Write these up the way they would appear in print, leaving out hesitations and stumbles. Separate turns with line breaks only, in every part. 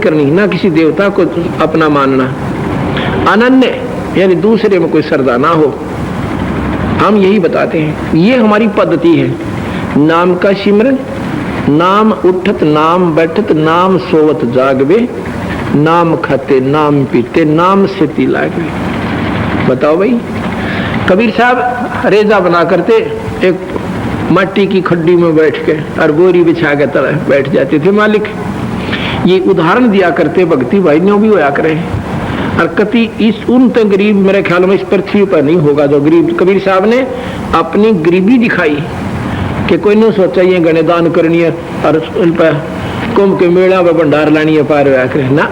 करनी, ना किसी देवता को अपना मानना। अनन्य यानी दूसरे में कोई श्रद्धा ना हो। हम यही बताते हैं, ये हमारी पद्धति है। नाम का सिमरन, नाम उठत नाम बैठत नाम सोवत जागवे, नाम खाते नाम पीते नाम से ती लागवे। बताओ भाई, कबीर साहब रेजा बना करते एक मट्टी की खड्डी में बैठ के और बोरी बिछा के तरह बैठ जाते थे मालिक। ये उदाहरण दिया करते भक्ति भाइयों भी होया करे। और कति इस उन तो गरीब मेरे ख्याल में इस पृथ्वी पर नहीं होगा जो गरीब। कबीर साहब ने अपनी गरीबी दिखाई कि कोई नहीं सोचा ये गणे दान करनी है और कुंभ के मेला में भंडार लानी है, पार होया करे ना,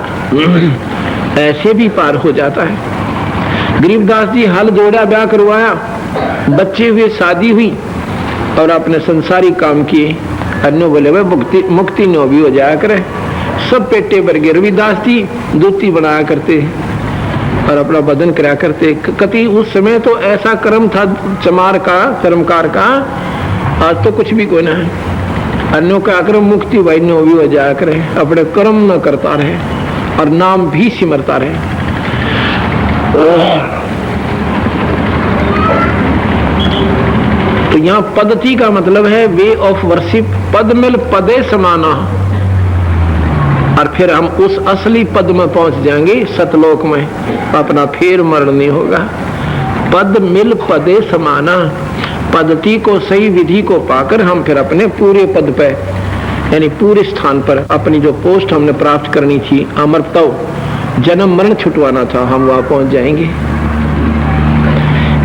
ऐसे भी पार हो जाता है। गरीबदास जी हल जोड़ा, ब्याह करवाया, बच्चे हुए, शादी हुई और अपने संसारी काम किए। अन्य बोले भाई मुक्ति नो भी हो जाया करे। सब पेटे भर गए। रविदास जी धोती बनाया करते और अपना बदन कराया करते। कति उस समय तो ऐसा कर्म था चमार का, कर्मकार का, आज तो कुछ भी कोई ना है। अन्यों का कर्म मुक्ति भाई नो भी हो जाया करे, अपने कर्म न करता रहे और नाम भी सिमरता रहे। तो यहाँ पद्धति का मतलब है वे ऑफ वर्शिप, पद मिल पदे समाना। और फिर हम उस असली पद में पहुंच जाएंगे सतलोक में, अपना फिर मरण नहीं होगा। पद मिल पदे समाना, पद्धति को, सही विधि को पाकर हम फिर अपने पूरे पद पे यानी पूरे स्थान पर अपनी जो पोस्ट हमने प्राप्त करनी थी, अमरत्व, जन्म मरण छुटवाना था, हम वहां पहुंच जाएंगे।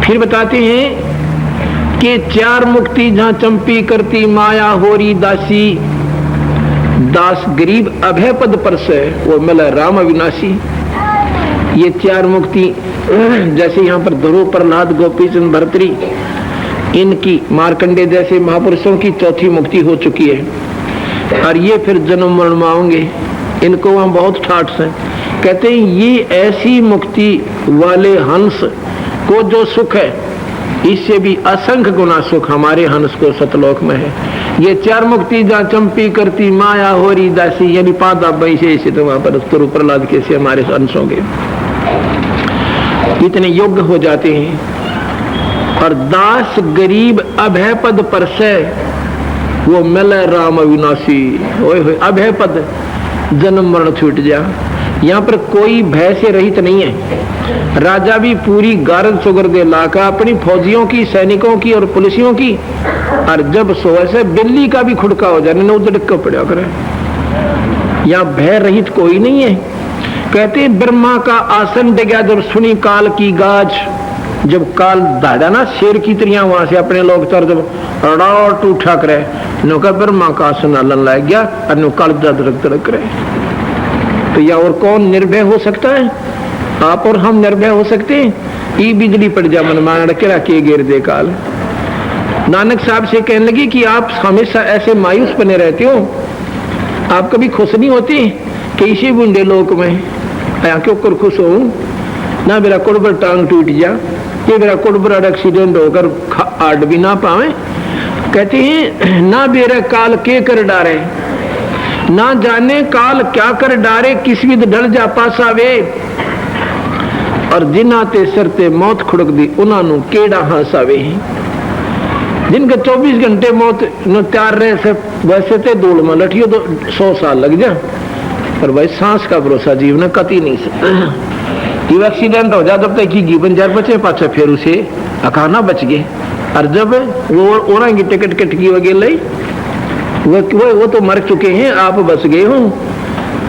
फिर बताते हैं कि चार मुक्ति जहां चंपी करती माया होरी दासी, दास गरीब अभय पद पर से वो मिला राम अविनाशी। ये चार मुक्ति जैसे यहाँ पर ध्रुव, प्रहलाद, गोपीचंद, भर्तरी, इनकी मार्कंडे जैसे महापुरुषों की चौथी मुक्ति हो चुकी है। और ये फिर जन्म मरण में आएंगे। इनको हम बहुत ठाठ से कहते हैं, ये ऐसी मुक्ति वाले हंस को जो सुख है, इससे भी असंख्य गुना सुख हमारे हंस को सतलोक में है। ये चार मुक्ति जहाँ चंपी करती माया होरी दासी, यानी पादा बई से तो वहां पर ध्रुव, प्रहलाद के से हमारे हंस होंगे, इतने योग्य हो जाते हैं। और दास गरीब अभय पद पर से वो मिले राम अविनाशी। ओए अभय पद, जन्म मरण छूट जा। यहाँ पर कोई भय से रहित नहीं है। राजा भी पूरी गारद सुगर दे लाका अपनी फौजियों की, सैनिकों की और पुलिसियों की, और जब सोए से बिल्ली का भी खुड़का हो जाने उधड़क पड़ा करे। यहाँ भय रहित कोई नहीं है। कहते ब्रह्मा का आसन डिगा जब सुनी काल की गाज, जब काल दादा ना शेर की तरिया वहां से अपने लोग तर जब रड़ाट उठा करे, नौका ब्रह्मा का आसन हलन लग गया और नो काल दरक दरक रहे। तो या और कौन निर्भय हो सकता है? आप और हम निर्भय हो सकते हैं? ई बिजली पड़ जा मन मान रखे के गिर दे काल। नानक साहब से कहने लगी कि आप हमेशा ऐसे मायूस बने रहते हो, आप कभी खुश नहीं होते कि इसी बूंदे लोक में या क्यों कर खुश हो ना, मेरा कुड़बर टांग टूट जा, ये मेरा कुड़बर एक्सीडेंट होकर आड़ भी ना पावे। कहते हैं ना बेरा काल के कर डारे, ना जाने काल क्या कर डारे, किस विध ढल जा पासा वे, और जिन्हां ते सिर ते मौत खुड़क दी उन्हां नू केड़ा हासावे। जिनके 24 घंटे मौत न तैयार रहे से वैसे ते धूल में लठियो तो 100 साल लग जा, पर भाई सांस का भरोसा जीवन कती नहीं सकता। ये एक्सीडेंट हो जा तब तक की जीवन जार बचे, पाछा फिर उसे अखाना बच गए। और जब वो ओरा की टिकट कटकी वगैरह वो तो मर चुके हैं, आप बच गए हो।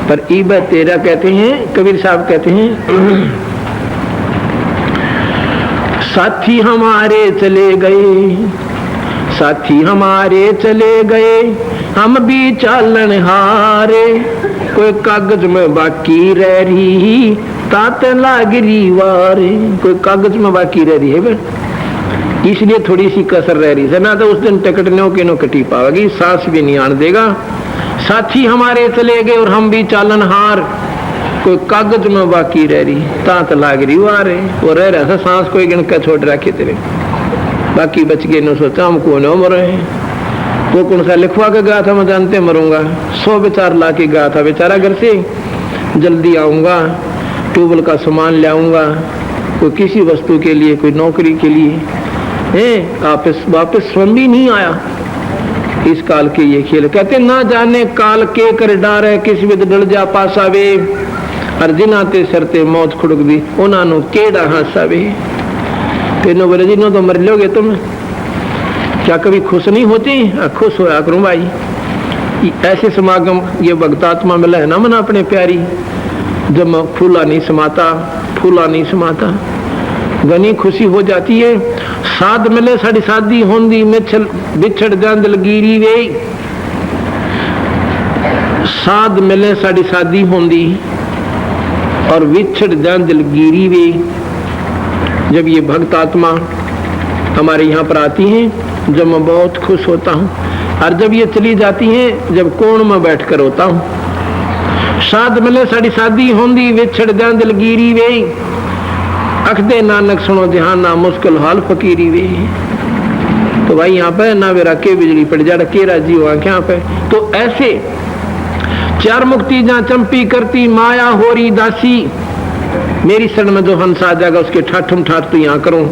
पर ईब तेरा कहते हैं, कबीर साहब कहते हैं, साथी हमारे चले गए, साथी हमारे चले गए, हम भी चालन हारे, कोई कागज में बाकी रह रही तात लागरी वारे। कोई कागज में बाकी रह रही है बे, इसलिए थोड़ी सी कसर रह रही है ना, तो उस दिन टिकट नो के नो कटी पावेगी, सांस भी नहीं आने देगा। साथी हमारे चले गए और हम भी चालन हार, कोई कागज में बाकी रह रही तात लागरी वारे। वो रह रहा था सांस कोई गिन का छोड़ रखे तेरे, बाकी बच गए। न सोचा हम कौन हो मरे हैं, वो कौन सा लिखवा के गया था मैं जानते मरूंगा, 100 विचार ला के गया था बेचारा घर से। जल्दी आऊँगा, ट्यूबवेल का सामान ले आऊँगा, कोई किसी वस्तु के लिए, कोई नौकरी के लिए है, वापस स्वयं भी नहीं आया। इस काल के ये खेल कहते ना जाने काल के कर डारे, किस विद डल जा पासावे, अर्जिनाते सरते मौत खुड़क दी उन्होंने केड़ा हासावे। तेनों बोले जी नो तो मर लोगे तुम, क्या कभी खुश नहीं होती? खुश होया करूं भाई। ऐसे समागम ये भक्तात्मा मिला है ना मना अपने प्यारी, जब फूला नहीं समाता, फूला नहीं समाता, घनी खुशी हो जाती है। साध मिले साड़ी शादी होंदी, मिछल बिछड़ जांदल गिरी वे, साध मिले साड़ी शादी होंदी और विछड़ जांदल गिरी वे। जब ये भक्त आत्मा हमारे यहाँ पर आती हैं, जब मैं बहुत खुश होता हूँ, और जब ये चली जाती हैं, जब कोण में बैठ कर होता हूँ। साध मिले साड़ी शादी होंदी, विछड़ जांदल गिरी वे, अखदे नानक सुनो जहाना मुश्किल हाल फकीरी वे। तो भाई यहाँ पे ना वेरा के बिजली पड़ जा के राजी हुआ क्या पे। तो ऐसे चार मुक्ति जहाँ चंपी करती माया होरी दासी, मेरी शरण में जो हंस आ जाएगा उसके ठाठम ठाठ तो यहाँ करूं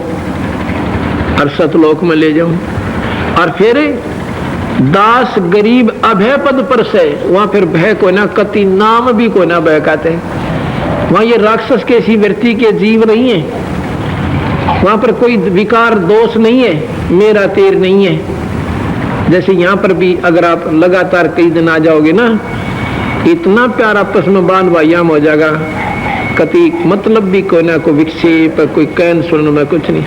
और सतलोक में ले जाऊं। और फिर दास गरीब अभय पद पर से, वहां फिर भय को ना कति नाम भी को ना भय कहते। वहां ये राक्षस के ऐसी वृत्ति के जीव नहीं है, वहां पर कोई विकार दोष नहीं है, मेरा तेर नहीं है। जैसे यहाँ पर भी अगर आप लगातार कई दिन आ जाओगे ना, इतना प्यार आपस में बांध वायाम हो जाएगा, कति मतलब भी कोई ना कोई विक्षेप, कोई कैन सुनने में कुछ नहीं।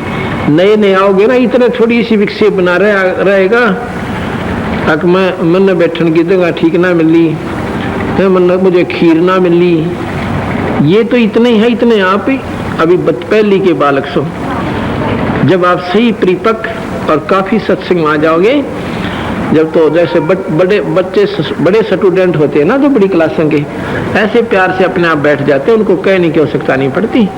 नए नए आओगे ना, इतने थोड़ी सी विक्षेप बना रहेगा। अक मैं मन बैठन की जगह ठीक ना मिली, मन मुझे खीर ना मिली, ये तो इतने ही है, इतने आप ही अभी पहली के बालक सो। जब आप सही परिपक्व और काफी सत्संग में आ जाओगे, जब तो जैसे बड़े बच्चे बड़े स्टूडेंट होते हैं ना, जो बड़ी क्लासों के, ऐसे प्यार से अपने आप बैठ जाते हैं, उनको कहने की आवश्यकता नहीं पड़ती।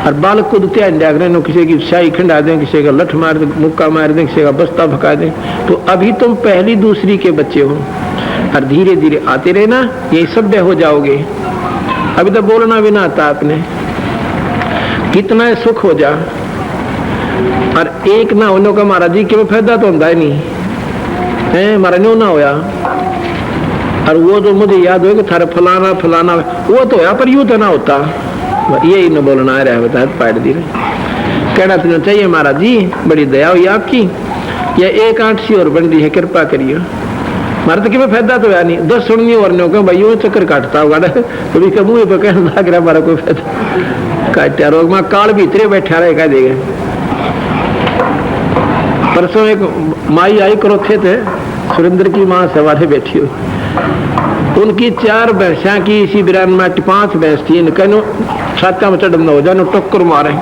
और बालक को ध्यान जागरण, किसी की शाही खंडा दें, किसी का लठ मार दें, मुक्का मार दें, किसी का बस्ता भगा दें। तो अभी तुम पहली दूसरी के बच्चे हो, और धीरे धीरे आते रहना, यही सभ्य हो जाओगे। अभी तो बोलना भी ना आता आपने, कितना सुख हो जा। और एक ना होने का महाराज जी के फायदा तो होता ही नहीं है, हमारा न्यू ना होया। और वो तो मुझे याद हो कि थारे फलाना फलाना वो तो होया, पर यूं तो ना होता। यही न बोलना आ रहा है, बता पाट दी कहना तुम्हें चाहिए महाराज जी, बड़ी दया हुई आपकी, या एक आंट सी और बन रही है, कृपा करिए। मारे तो कि फायदा तो है नहीं, 10 सुननी और नहीं, भाई यूं चक्कर काटता होगा ना, कभी कबू पे कहना लग रहा हमारा कोई फायदा काटा रोग में काल भीतरे बैठा रहे कह देगा। परसों एक माई आई करोथे थे, सुरेंद्र की माँ सवारे बैठी हुई, उनकी 4 भैंसा की इसी बिरान में 5 भैंस थी, इनका छाता में चढ़ हो जाए, टक्कर मारे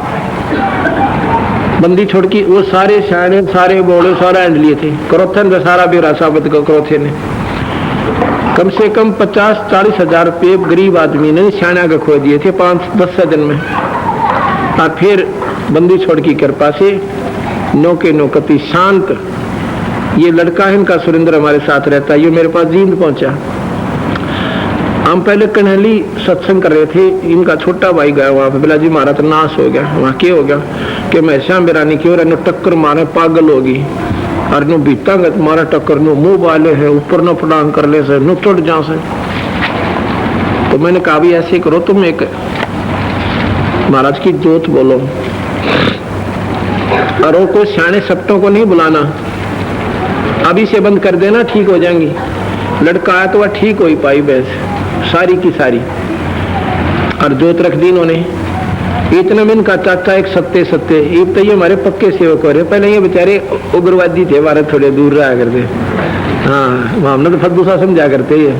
बंदी छोड़ की। वो सारे शाने, सारे बोले, सारा एंड लिए थे, करोथन में सारा बेरा साबित करोथे ने कम से कम 50-40 हजार रुपये गरीब आदमी ने शाना के खो दिए थे 5-10 दिन में। और फिर बंदी छोड़ की कृपा से नो के नो कति शांत, ये लड़का है इनका सुरेंद्र हमारे साथ रहता है, ये मेरे पास जींद पहुंचा। हम पहले कन्हैली सत्संग कर रहे थे, इनका छोटा भाई गया वहां पे, बोला जी मारा तो नाश हो गया। वहां क्या हो गया कि मैं श्याम बिरानी की और टक्कर मारे पागल होगी, और नो बीता मारा टक्कर, नो मुंह वाले है, ऊपर न पटांग कर ले से, नो चढ़ जा से। तो मैंने कहा भी ऐसे करो, तुम एक महाराज की जोत बोलो, और वो कोई सियाने सप्तों को नहीं बुलाना, अभी से बंद कर देना, ठीक हो जाएंगी। लड़का आया तो वह ठीक हो ही पाई भैंस सारी की सारी, और जोत रख दी इन्होंने। इतना में इनका चाचा एक सत्य एक तो ये हमारे पक्के सेवक हो रहे, पहले ये बेचारे उग्रवादी थे, हमारे थोड़े दूर रहा करते, हाँ हमने तो फद्दूसा समझा करते ये।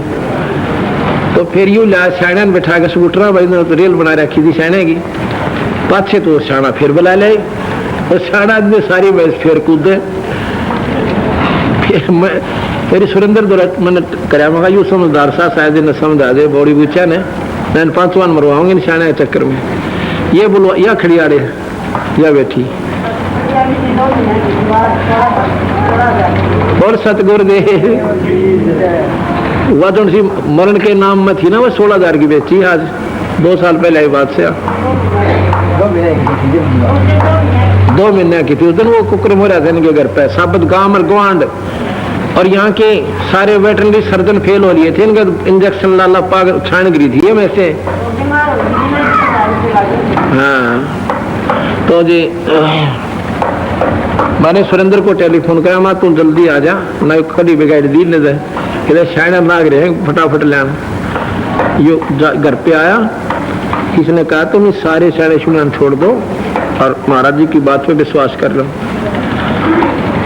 तो फिर यूं ला सियाना बैठा के स्कूटर भाई ने तो रेल बना रखी थी सियाने की, पाछे तो सियाना फिर बुला ले, और सियाना आदमी सारी भैंस फिर कूदे। फिर सुरेंद्र द्वारा मैंने कराया, मगा यू समझदार सा शायद न समझा दे, बड़ी बुचा ने मैंने 5वां मरवाऊंगे निशाने के चक्कर में। ये बोलो या खड़ी आ रहे या बैठी, और सतगुर दे वह जो सी मरण के नाम में थी ना, वो 16,000 की बेची आज 2 साल पहले आई बात से। 2 महीने की थी उस दिन। वो कुकर हो रहा था इनके घर पे, साबत गांव और गुआंड और यहाँ के सारे वेटरनरी सर्जन फेल हो लिए थे। इनका इंजेक्शन लाला पाग छान गिरी थी में से। हाँ तो जी मैंने सुरेंद्र को टेलीफोन करा, मैं तू जल्दी आ जा ना, खड़ी बिगाड़ दी नजर कि शायद लाग रहे हैं, फटाफट ले यो घर पे आया। किसने कहा तुम इस सारे सारे सुनान छोड़ दो और महाराज जी की बात पे विश्वास कर लो।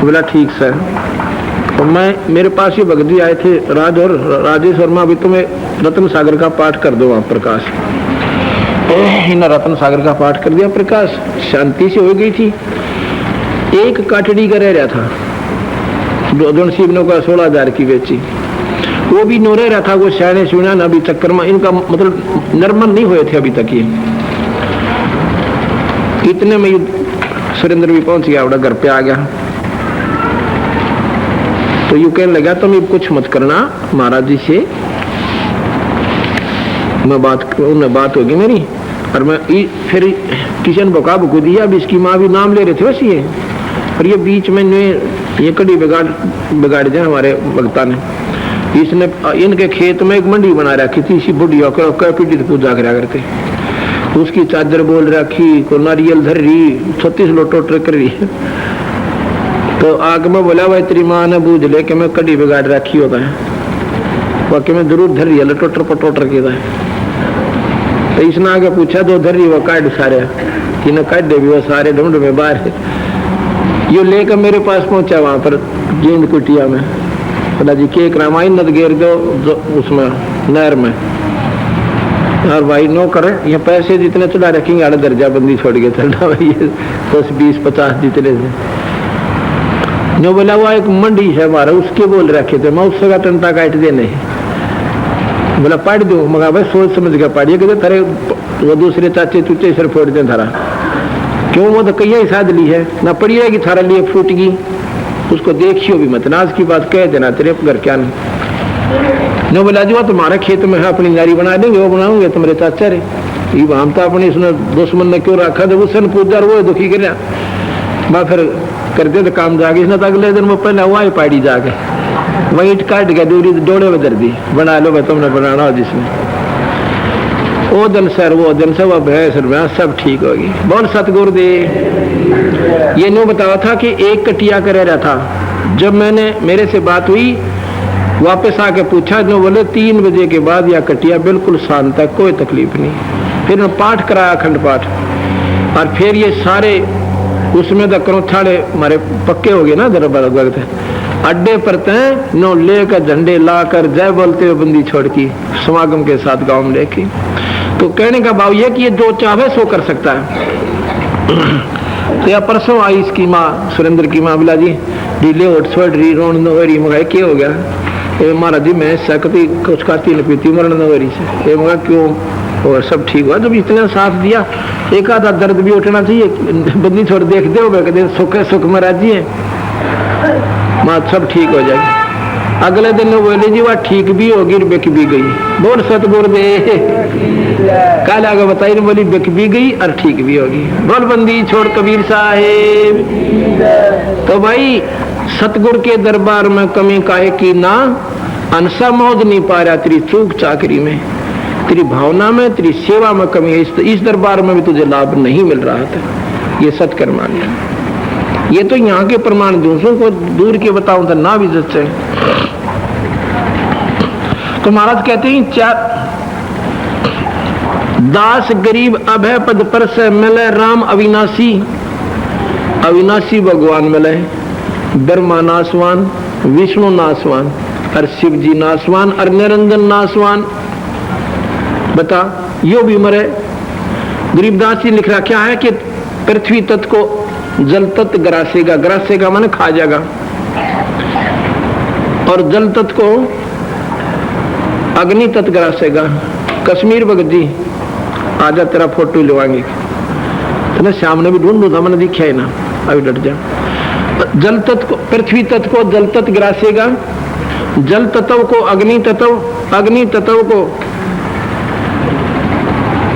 बोला ठीक सर। तो मैं मेरे पास ये भगत जी आए थे राज और राजेश वर्मा, अभी तुम्हें रत्न सागर का पाठ कर दो वहां प्रकाश। इन्हें रत्न सागर का पाठ कर दिया प्रकाश, शांति से हो गई थी। एक काटड़ी का रह रहा था जो शिवनों का 16,000 की बेची, वो भी नो रह रहा था। वो शायद सुना ना अभी चक्कर में इनका मतलब नॉर्मल नहीं हुए थे अभी तक। ये इतने में सुरेंद्र भी पहुंच गया, बड़ा घर पे आ गया। तो यू कहने लगा तुम कुछ मत करना महाराज जी से, मैं बात होगी मेरी। और मैं फिर किशन बोका बुकू दिया। अब इसकी माँ भी नाम ले रहे थे वैसे ये, और ये बीच में ये कड़ी बिगाड़ दिया हमारे भक्ता ने। इसने इनके खेत में एक मंडी बना रखी थी, इसी बुढ़िया कैपिटी पूजा करा करके। उसकी चादर बोल रखी, को नारियल धर रही, 36 लोटो ट्रक रही। तो आग में बोला भाई तेरी माँ ने बूझ ले कि मैं कड़ी बिगाड़ रखी होता है, बाकी मैं जरूर धर रही है लटोटर पटोटर के। तो इसने आगे पूछा तो धर रही वो काट सारे, इन्हें काट दे भी वो सारे ढूंढ में बाहर। ये लेकर मेरे पास पहुंचा वहां पर जींद कुटिया में। बोला जी केक रामायण नद गेर दो उसमें नहर में। और भाई नो करे, ये पैसे जितने चला रखेंगे आधा दर्जा बंदी छोड़ के चलना भाई, 10, 20, 50 जितने से। नो बोला वो एक मंडी है हमारा, उसके बोल रखे थे, मैं उसका टंटा काट देने। बोला पाड़ दो, मगर भाई सोच समझ के पाड़िए कि तेरे वो दूसरे चाचे चूचे सर फोड़ दे थारा। क्यों वो तो कई ही साध ली है ना, पड़ी रहेगी थारा लिए फूट गई, उसको देखियो भी मत, नाज की बात कह देना तेरे घर क्या नहीं। नो बोला जी वो तुम्हारे खेत में है, अपनी नारी बना देंगे, वो बनाओगे तुम्हारे चाचा रे। हम तो अपने इसने दुश्मन ने क्यों रखा, जब उसने पूछा वो दुखी कर मैं फिर कर दे तो काम जाके। इसने तो अगले दिन वो पहले हुआ ही पाड़ी जाके वही काट के दूरी डोड़े में दर दी, बना लो भाई तुमने बनाना हो जिसमें। वो दिन सर वो दिन से वो भैंस सब ठीक होगी। बोल सतगुरु दे। ये नो बताया था कि एक कटिया कर रहा था। जब मैंने मेरे से बात हुई वापस आके पूछा, जो बोले 3 बजे के बाद या कटिया बिल्कुल शांत है, कोई तकलीफ नहीं। फिर मैं पाठ कराया अखंड पाठ, और फिर ये सारे उसमें तो करो थाड़े हमारे पक्के हो गए ना दरबार वक्त। अड्डे पर तय नो लेकर झंडे लाकर जय बोलते हुए बंदी छोड़ की समागम के साथ गांव में लेके। तो कहने का भाव ये कि ये जो चाहे सो कर सकता है। तो या परसों आई इसकी माँ सुरेंद्र की माँ, बोला जी ढीले होट छोड़ रही रोन न हो रही। मगा क्या हो गया? महाराज जी मैं सकती कुछ खाती न पीती मरण न हो रही से। मगा क्यों? और सब ठीक हुआ। जब इतना साथ दिया, एक आधा दर्द भी उठना चाहिए, बंदी छोड़ देख दे हो सुख है सुख महाराज जी है माँ सब ठीक हो जाएगी। अगले दिन वो बोले जी वह ठीक भी होगी बिक भी गई। बोल सतगुरु दे। कल आगे बताई बोली बिक भी गई और ठीक भी होगी। बोल बंदी छोड़ कबीर साहेब। तो भाई सतगुरु के दरबार में कमी काहे की ना, अनसा मौज नहीं पा रहा तेरी चूक चाकरी में, तेरी भावना में, तेरी सेवा में कमी है। इस दरबार में भी तुझे लाभ नहीं मिल रहा था। ये सत्कर मान लिया। ये तो यहाँ के प्रमाण दूसरों को दूर के बताऊं तो ना भी सच है। तो महाराज कहते हैं 4 दास गरीब अभय पद पर से मिले राम अविनाशी। अविनाशी भगवान मिले, ब्रह्मा नासवान, विष्णु नासवान और शिव जी नासवान और निरंजन नासवान। बता यो भी मरे। गरीबदास जी लिख रहा क्या है कि पृथ्वी तत्व को जल तत्व ग्रासेगा, ग्रासेगा माने खा जाएगा, और जल तत्व को अग्नि तत्व ग्रासेगा। कश्मीर भगत जी आजा तेरा फोटो लेवाएंगे, तो शाम ने भी ढूंढ था, मैंने दिखा है ना, अभी डट जा। जल तत्व को, पृथ्वी तत्व को जल तत्व ग्रासेगा, जल तत्व को अग्नि तत्व, अग्नि तत्व को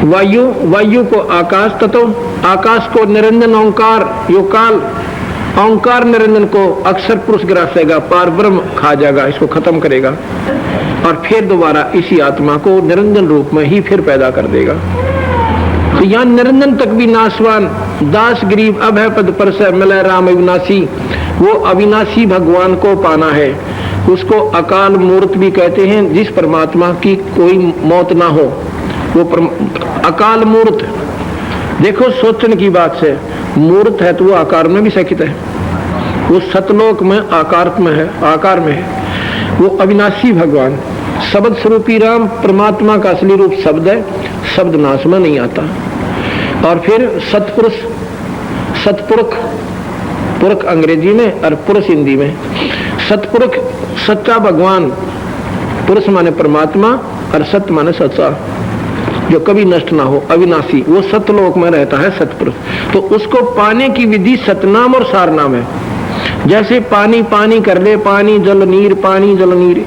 वायु, वायु को आकाश तत्व, आकाश को निरंजन ओंकार यो काल, ओंकार निरंजन को अक्षर पुरुष ग्रासेगा, पार ब्रह्म खा जाएगा, इसको खत्म करेगा और फिर दोबारा इसी आत्मा को निरंजन रूप में ही फिर पैदा कर देगा। तो यहाँ निरंजन तक भी नाशवान, दास गरीब अभय पद पर से मिले राम अविनाशी, वो अविनाशी भगवान को पाना है। उसको अकाल मूर्त भी कहते हैं, जिस परमात्मा की कोई मौत ना हो, वो अकाल मूर्त। देखो सोचने की बात से, मूर्त है तो वो आकार में भी सकित है, वो सतलोक में आकार में है, आकार में है। वो अविनाशी भगवान, शब्द स्वरूपी राम परमात्मा का असली रूप शब्द है, शब्द नाश में नहीं आता। और फिर सतपुरुष, सतपुरुष, पुरुष अंग्रेजी में और पुरुष हिंदी में। सतपुरुष सच्चा भगवान, पुरुष माने परमात्मा और सत्य माने सच्चा, जो कभी नष्ट ना हो, अविनाशी, वो सतलोक में रहता है सतपुरुष। तो उसको पाने की विधि सतनाम और सारनाम है। जैसे पानी पानी कर ले, पानी जल नीर, पानी जल नीर,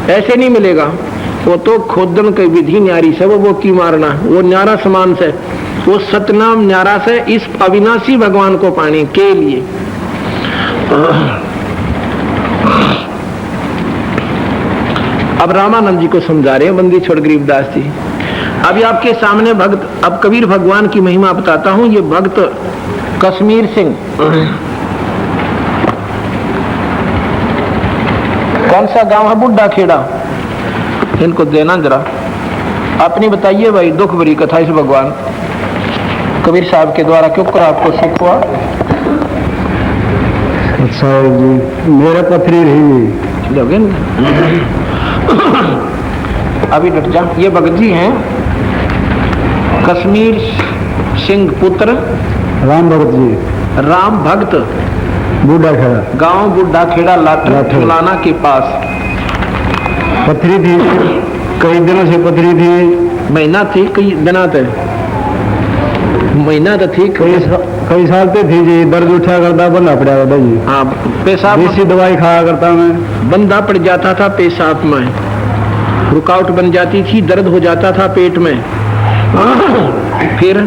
ऐसे नहीं मिलेगा। वो तो खोदन की विधि न्यारी से, वो की मारना, वो न्यारा समान से, वो सतनाम न्यारा से इस अविनाशी भगवान को पाने के लिए। अब रामानंद जी को समझा रहे हैं बंदी छोड़ गरीबदास जी। अभी आपके सामने भक्त, अब कबीर भगवान की महिमा बताता हूं। ये भक्त कश्मीर सिंह, कौन सा गांव है? बुड्ढा खेड़ा। इनको देना जरा, अपनी बताइए भाई, दुख भरी कथा इस भगवान कबीर साहब के द्वारा क्यों कर आपको सुख हुआ?
अच्छा जी, मेरा पथरी रही
लोगे अभी डट जा। ये भगत जी हैं कश्मीर सिंह पुत्र
राम भगत जी,
राम भक्त,
बूढ़ा खेड़ा,
गांव बूढ़ा खेड़ा, लाठर फुलाना के पास।
पथरी थी, कई दिनों से पथरी थी।
महीना थी, कई दिना थे, महीना तो थी,
कई साल ते थी जी। दर्द उठा करता, बंधा पड़ा करता जी।
हाँ, पेशाब,
देसी दवाई खाया करता मैं।
बंधा पड़ जाता था पेशाब में, रुकावट बन जाती थी, दर्द हो जाता था पेट में। फिर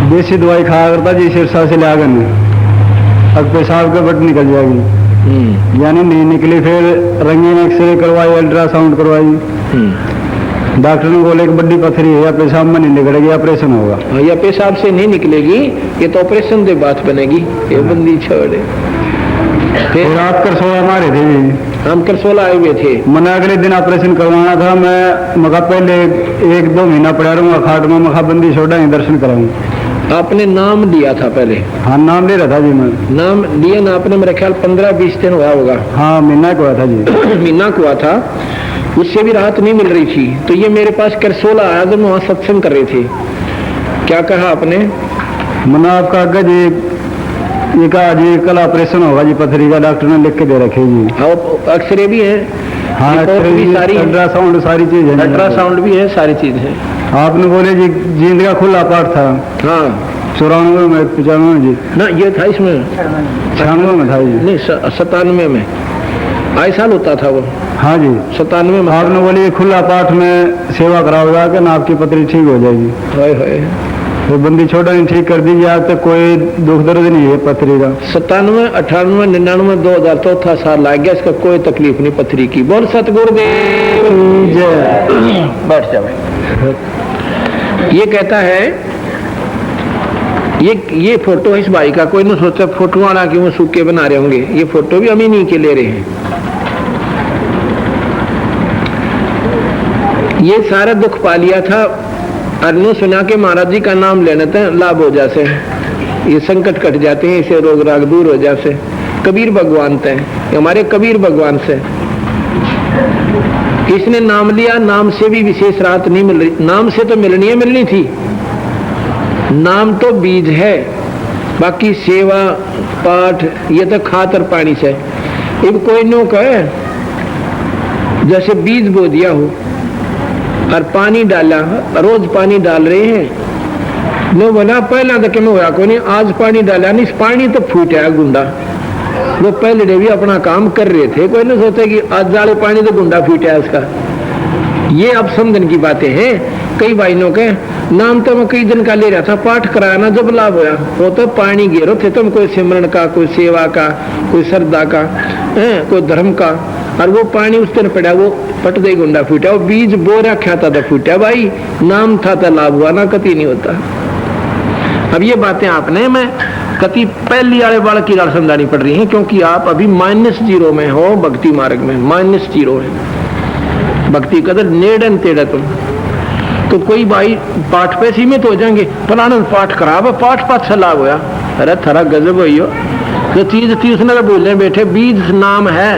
देसी दवाई खाया करता जी, सिरसा से लाकर अब पेशाब के बट निकल जाएगी, यानी नहीं निकली। फिर रंगीन एक्सरे करवाई, अल्ट्रासाउंड करवाई। डॉक्टर ने बोले कि बड़ी पथरी है, या पेशाब में नहीं निकलेगी, ऑपरेशन होगा।
या पेशाब से नहीं निकलेगी, ये तो ऑपरेशन की बात बनेगी, ये बंदी छोड़े।
फिर रात करसोला मारे थे,
हम करसोला आए हुए थे।
मैंने अगले दिन ऑपरेशन करवाना था। मैं मगा पहले 1-2 महीना पड़ा रहूंगा खाट में, मखा बंदी छोड़ा ही दर्शन कराऊं।
आपने नाम लिया था पहले?
हाँ, नाम ले रहा था जी मैं।
नाम लिया ना आपने, मेरे ख्याल 15-20 दिन हुआ होगा।
हाँ, महीना को हुआ था जी।
महीना को हुआ था, उससे भी राहत नहीं मिल रही थी। तो ये मेरे पास करसोला आया, तो वहाँ सत्संग कर रहे थे। क्या कहा आपने?
मैंने आपका आगे जी, ये कहा जी कल ऑपरेशन होगा जी पथरी का, डॉक्टर ने लिख के दे रखे जी।
हाँ, एक्सरे भी है,
हाँ,
भी सारी,
अल्ट्रासाउंड सारी चीज है,
अल्ट्रासाउंड भी है, सारी चीज है।
आपने बोले जी जींद का खुला पाठ था।
हाँ,
94 में, 95 जी
ना, ये था इसमें
96 में था जी।
नहीं, 97 में आए साल होता था वो।
हाँ जी,
97 में।
आपने बोले खुला पाठ में सेवा कराओगा कि ना आपकी पथरी ठीक हो जाएगी। तो बंदी छोटा नहीं ठीक कर दीजिए, आज तक कोई दुख दर्द नहीं है पथरी का।
97, 98, 99, 2000 चौथा साल लग गया, इसका कोई तकलीफ नहीं पथरी की। बोल सतगुरुदेव जय। बैठ जाओ। ये कहता है, ये फोटो है इस भाई का। कोई न सोचा फोटो वाला क्यों सूखे बना रहे होंगे, ये फोटो भी हम ही नहीं के ले रहे हैं। ये सारा दुख पा लिया था, अरनु सुना के महाराज जी का नाम लेने थे, लाभ हो जाते, ये संकट कट जाते हैं, इसे रोग राग दूर हो जाते। कबीर भगवान थे, हमारे कबीर भगवान से किसने नाम लिया, नाम से भी विशेष राहत नहीं मिल रही। नाम से तो मिलनी थी, नाम तो बीज है, बाकी सेवा पाठ ये तो खातर पानी से। अब कोई नो कहे जैसे बीज बो दिया हो और पानी डाला, रोज पानी डाल रहे हैं। नो बना पहला तो क्या हुआ को नहीं, आज पानी डाला नहीं, पानी तो फूटा गुंडा, वो पहले भी अपना काम कर रहे थे, कोई नहीं सोचे कि आज जाले पानी तो गुंडा फीटा उसका। ये अब समझन की बातें हैं। कई भाइयों के नाम तो मैं कई दिन का ले रहा था, पाठ कराना जब लाभ होया वो तो पानी घेरो थे तुम, कोई सिमरन का, कोई सेवा का, कोई श्रद्धा का, कोई धर्म का, और वो पानी उस दिन पड़ा, वो पट दे गुंडा फूटा, वो बीज बोरा खाता था फूटा भाई, नाम था तो लाभ हुआ ना, कति नहीं होता। अब ये बातें आपने मैं कति पहली वाले बाल की लाल समझानी पड़ रही है, क्योंकि आप अभी -0 में हो, भक्ति मार्ग में -0 है, भक्ति कदर नेड़न तेड़ा तुम। तो कोई भाई पाठ पे सीमित हो जाएंगे, फलाना पाठ खराब है, पाठ पाठ से लाभ होया, अरे थरा गजब हो, जो चीज थी उसने तो बोलने बैठे बीज नाम है,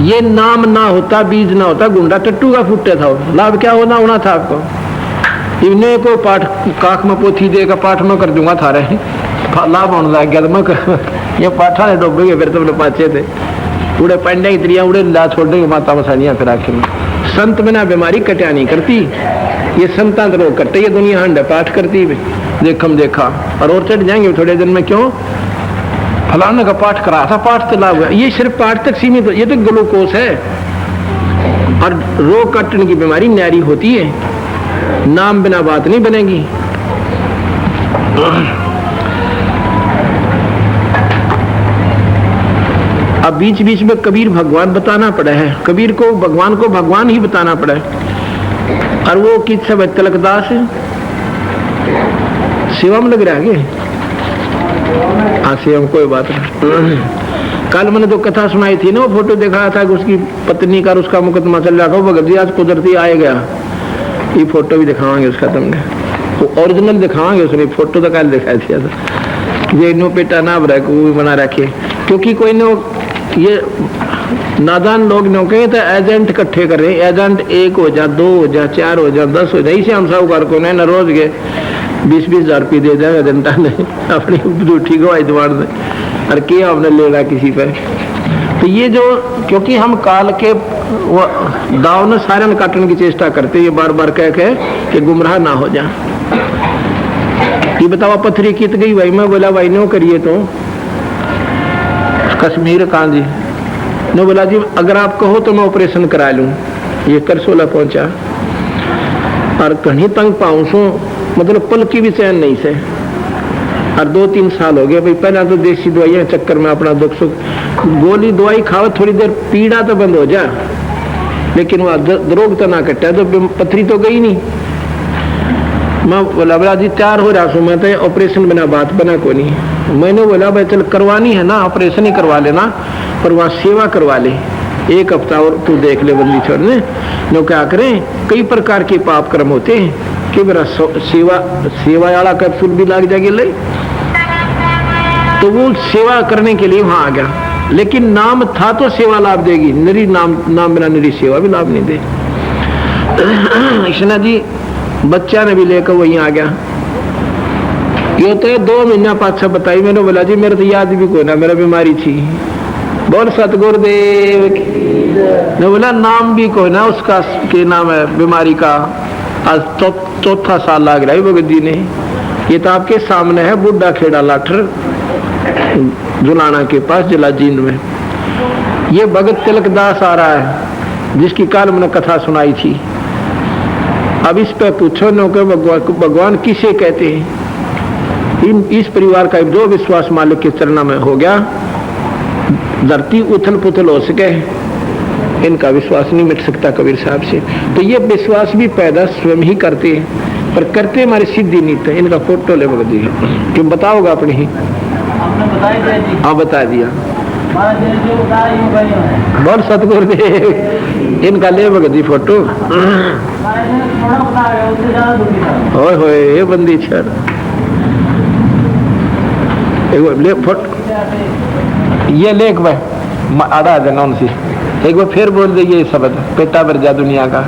ये नाम ना होता, बीज ना होता, गुंडा टट्टू का फुट्टे था, लाभ क्या होना था आपको। इन्हें को पाठ काख में पोथी देगा, पाठ में कर दूंगा थारे, लाभ होने लग गया, तो मैं ये पाठा ने डूबेंगे, फिर तुमने पाचे थे उड़े पंडे की त्रिया उड़े ला छोड़ देंगे माता मसानिया। फिर आखिर में संत बिना बीमारी कटिया नहीं करती, ये संतांत रोग करते, ये दुनिया हंड पाठ करती, देखम देखा और चढ़ जाएंगे थोड़े दिन में, क्यों फलाने का पाठ करा था, पाठ तो लाभ हुआ। ये सिर्फ पाठ तक सीमित हो, ये तो ग्लूकोज है, और रोग कटने की बीमारी न्यारी होती है, नाम बिना बात नहीं बनेगी। अब बीच बीच में कबीर भगवान बताना पड़ा है, कबीर को भगवान ही बताना पड़ा है। और वो किस सब तिलकदास सेवा में लग रहा है, हाँ सेवा में कोई बात नहीं। कल मैंने तो कथा सुनाई थी ना, वो फोटो दिखाया था कि उसकी पत्नी का उसका मुकदमा चल रहा था, वो भगत जी आज कुदरती आए गया, ये फोटो भी दिखावांगे उसका, तुमने वो ओरिजिनल दिखावांगे, उसने फोटो तो कल दिखाया था, ये नो पेटा ना बरा को भी बना रखे, क्योंकि कोई नो ये नादान लोग नो कहे तो एजेंट इकट्ठे कर रहे, एजेंट 1 हो जा, 2 हो जा, 4 हो जा, 10 हो जा, इसे हम साहूकार को न रोज के 20-20 हजार रुपये दे जाएगा जनता ने अपनी झूठी गवाही दवाड़ दे, और क्या हमने लेना किसी पे। तो ये जो, क्योंकि हम काल के दाव ने सारे काटने की चेष्टा करते, ये बार बार कह के कि गुमराह ना हो जा। ये बताओ पथरी कित गई भाई, मैं बोला भाई नो करिए तो कश्मीर कहाँ जी, नो बोला जी अगर आप कहो तो मैं ऑपरेशन करा लूं, ये करसोला पहुंचा, और कहीं तंग पाऊं सो, मतलब पल की भी चैन नहीं से, और 2-3 साल हो गए भाई। पहला तो देसी दवाइयां चक्कर में अपना दुख सुख, गोली दवाई खाओ थोड़ी देर, पीड़ा तो बंद हो जा, लेकिन वह रोग तो ना कटा, तो पथरी तो गई नहीं। मैं बोला जी तैयार हो रहा हूँ, मैं तो ऑपरेशन बिना बात बना को नहीं। मैंने बोला भाई चल करवानी है ना, ऑपरेशन ही करवा लेना, पर वहाँ सेवा करवा ले, 1 हफ्ता और तू देख ले बंदी छोड़ने। नो क्या करें, कई प्रकार के पाप कर्म होते हैं कि मेरा सेवा वाला कैप्सूल भी लग जाएगी ले, तो वो सेवा करने के लिए वहां आ गया, लेकिन नाम था तो सेवा लाभ देगी, निरी नाम बिना निरी सेवा भी लाभ नहीं दे। कृष्णा जी बच्चा ने भी लेकर वहीं आ गया, ये तो 2 महीना पाछा बताई। मैंने बोला जी मेरे तो याद भी कोई ना, मेरा बीमारी थी, बोल सतगुरुदेव ने बोला नाम भी कोई ना उसका, के नाम है बीमारी का, आज 4था साल लग रहा है भगत जी ने। ये तो आपके सामने है, बुढ़ा खेड़ा लाठर जुलाना के पास जिला जींद में, ये भगत तिलकदास आ रहा है, जिसकी काल मैंने कथा सुनाई थी। अब इस पे पूछो नो के भगवान किसे कहते हैं। इस परिवार का जो विश्वास मालिक के चरणों में हो गया, धरती उथल पुथल हो सके, इनका विश्वास नहीं मिट सकता कबीर साहब से। तो ये विश्वास भी पैदा स्वयं ही करते हैं, पर करते हमारी सिद्धि नहीं थे। इनका फोटो ले भगत जी, क्यों बताओगा अपने ही, हाँ बता दिया, बोल सतगुरुदेव, इनका ले भगत जी फोटो, होए होए ये बंदी छर ले फोटो, ये लेख भाई आड़ा जनौन सी, एक बार फिर बोल दे ये शब्द, पेटा भर जा दुनिया का।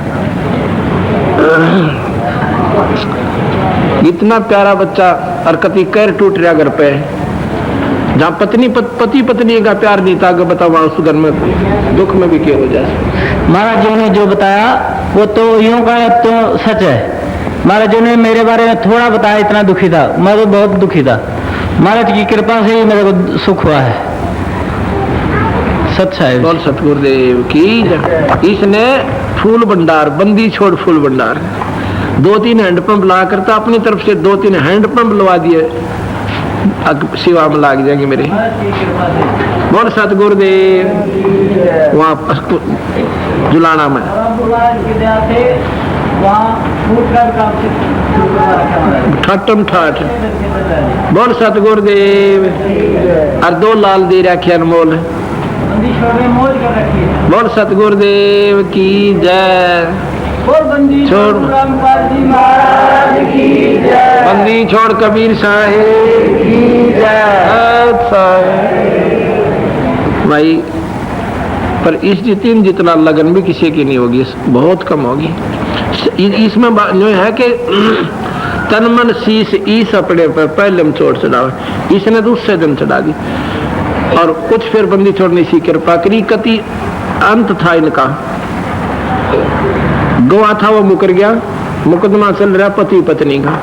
इतना प्यारा बच्चा, और कति कैर टूट रहा घर पे, जहाँ पति पत्नी का प्यार नहीं था, बताओ उस घर में दुख में भी क्या हो जाए।
महाराज जी ने जो बताया वो तो यूं का तो सच है। महाराज जी ने मेरे बारे में थोड़ा बताया, इतना दुखी था मैं, तो बहुत दुखी था। महाराज की कृपा से ही मेरे को सुख हुआ है। सच है।
बोल सतगुरुदेव की जय। इसने फूल भंडार, बंदी छोड़ फूल भंडार, 2-3 हैंडपंप ला करता अपनी तरफ से 2-3 हैंडपंप लगा दिए, सेवा में लाग जाएंगे मेरे। बोल सतगुरुदेव। वहाँ जुलाना में ठटम ठाठ। बोल सतगुरुदेव। और 2 लाल दे रखे अनमोल। बोल सतगुरुदेव की जय। छोड़ बंदी छोड़ कबीर साहेब की जय। भाई पर इस जितना लगन भी किसी की नहीं होगी, बहुत कम होगी। इसमें जो है कि तन मन शीश ईस अपने पर पहले हम चोट चढ़ावे, इसने तो उससे दिन चढ़ा दी। और कुछ फिर बंदी छोड़ने की कृपा करी, कति अंत था इनका। गवा था वो मुकर गया, मुकदमा चल रहा पति पत्नी का।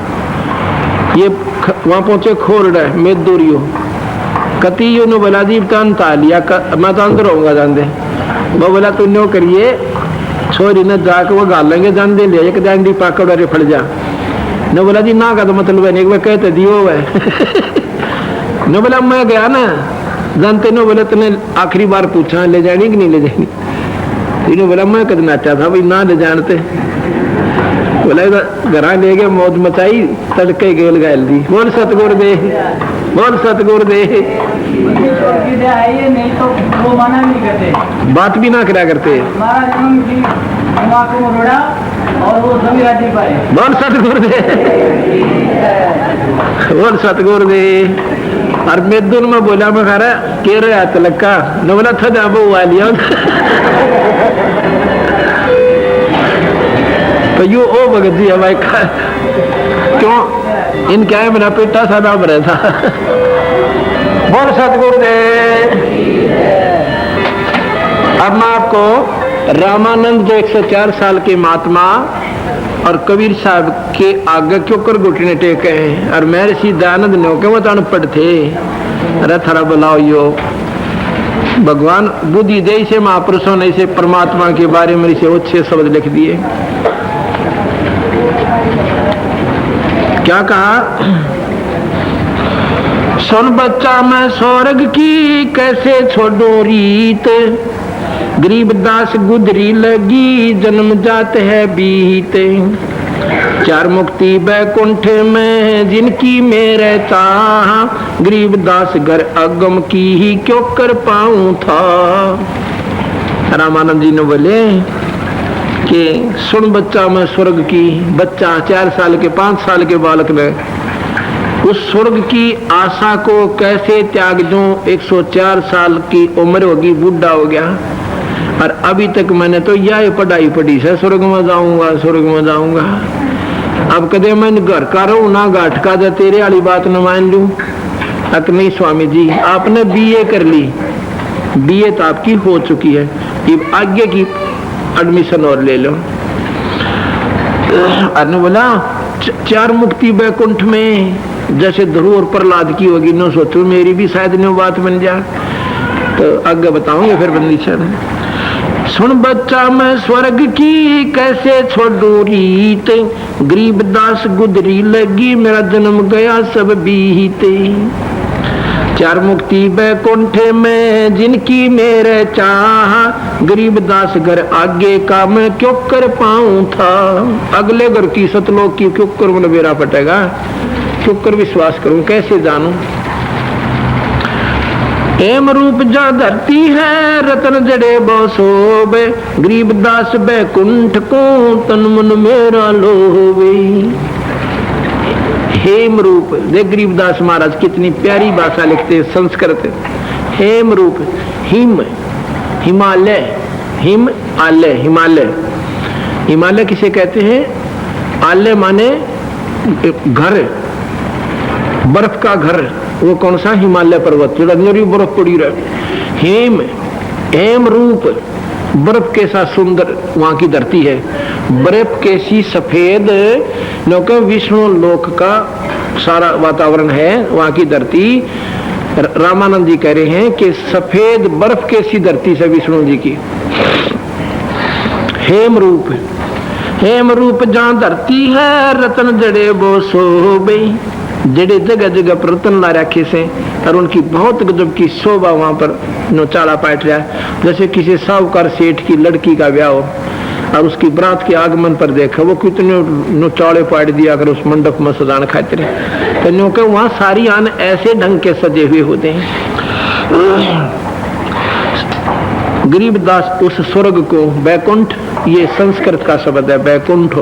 ये वहां पहुंचे खोरडे मेदूरियो कति यो नो बोला जी अंत आ लिया, मैं तो अंदर होऊंगा जान दे। वो बोला तू नो करिए, छोरी ने जाके वो गाल लेंगे जान दे लिया, एक डांडी पाकड़ अरे फट जा। न बोला जी ना का तो मतलब है नहीं, कहते दियो है। न बोला मैं गया ना जानते नो, बोले तूने आखिरी बार पूछा ले जानी कि नहीं ले जानी। इन्होंने बोला मैं कद नाचा था भाई ना ले जानते। बोला घर ले गए, मौज मचाई, तड़के गेल गायल दी। बोल सतगुरुदेव। बोल सतगुरुदेव।
नहीं तो वो मना नहीं करते,
बात भी ना करा करते।
और वो सभी राज्य पाए।
बोल सतगुरुदेव। बोल सतगुरुदेव। और मेदुन में बोला मैं खरा के रहा तलक्का, न बोला था जा वो वालिया। तो यू ओ भगत जी हमारे क्यों इन क्या है, मेरा पेटा सा नाम रहा था। बोल सतगुरुदेव। अब मैं आपको रामानंद जो 104 साल के महात्मा और कबीर साहब के आगे क्यों कर घुटने टेके हैं, और महर्षि दयानंद ने क्यों वो अनपढ़ थे। अरे थरा बुलाओ यो भगवान बुद्धि दे से महापुरुषों ने इसे परमात्मा के बारे में इसे अच्छे शब्द लिख दिए। क्या कहा, सुन बच्चा मैं स्वर्ग की कैसे छोड़ो रीत, गरीब दास गुदरी लगी जन्म जात है बीते। 4 मुक्ति बैकुंठ में जिनकी मेरे चाह, गरीब दास घर अगम की ही क्यों कर पाऊं था। रामानंद जी ने बोले कि सुन बच्चा मैं स्वर्ग की, बच्चा 4 साल के 5 साल के बालक ने उस स्वर्ग की आशा को कैसे त्याग दूं। 104 साल की उम्र होगी, बूढ़ा हो गया, और अभी तक मैंने तो यह पढ़ाई पढ़ी है, स्वर्ग में जाऊंगा स्वर्ग में जाऊंगा। अब कदे मैं घर का रहूं ना घाट का, जा तेरे वाली बात न मान लूं। अक नहीं स्वामी जी, आपने बीए कर ली, बीए तो आपकी हो चुकी है, अब आगे की एडमिशन और ले लो। अरे बोला 4 मुक्ति बैकुंठ में जैसे ध्रुव और प्रहलाद की होगी, न सोचो मेरी भी शायद नो बात बन जा। तो आगे बताऊंगे फिर बंदी सर। सुन बच्चा मैं स्वर्ग की कैसे छोड़ू रीत, गरीब दास गुदरी लगी मेरा जन्म गया सब बीते। 4 मुक्ति बैकुंठ में जिनकी मेरे चाह, गरीब दास घर आगे का मैं क्यों कर पाऊं था। अगले घर की सतलोक की क्यों कर मन बेरा पटेगा, क्यों कर विश्वास करूं, कैसे जानूं। एम रूप जा धरती है रतन जड़े बसोबे, गरीब दास बैकुंठ को तन मन मेरा लोवे। हेम रूप देख गरीबदास महाराज कितनी प्यारी भाषा लिखते संस्कृत। हेम रूप, हिम हिमालय, हिम आलय, हिमालय हिमालय किसे कहते हैं। आलय माने घर, बर्फ का घर, वो कौन सा हिमालय पर्वत जो अंदर बर्फ पड़ी रहे। हेम हेम रूप, बर्फ के साथ सुंदर वहां की धरती है, बर्फ कैसी सफेद, क्योंकि विष्णु लोक का सारा वातावरण है वहां की धरती। रामानंद जी कह रहे हैं कि सफेद बर्फ के सी धरती से विष्णु जी की हेम रूप जहां धरती है रतन जड़े वो शोभे, जड़े जगह जगह पर रतन ला रखे से, और उनकी बहुत गजब की शोभा वहां पर नौचाला पाट रहा है। जैसे किसी साहूकार सेठ की लड़की का ब्याह हो और उसकी बरात के आगमन पर देखा वो कितने नौचाले पाट दिया अगर उस मंडप में सजान खातिर, तो के वहां सारी आन ऐसे ढंग के सजे हुए होते हैं। गरीबदास उस स्वर्ग को बैकुंठ, ये संस्कृत का शब्द है बैकुंठ,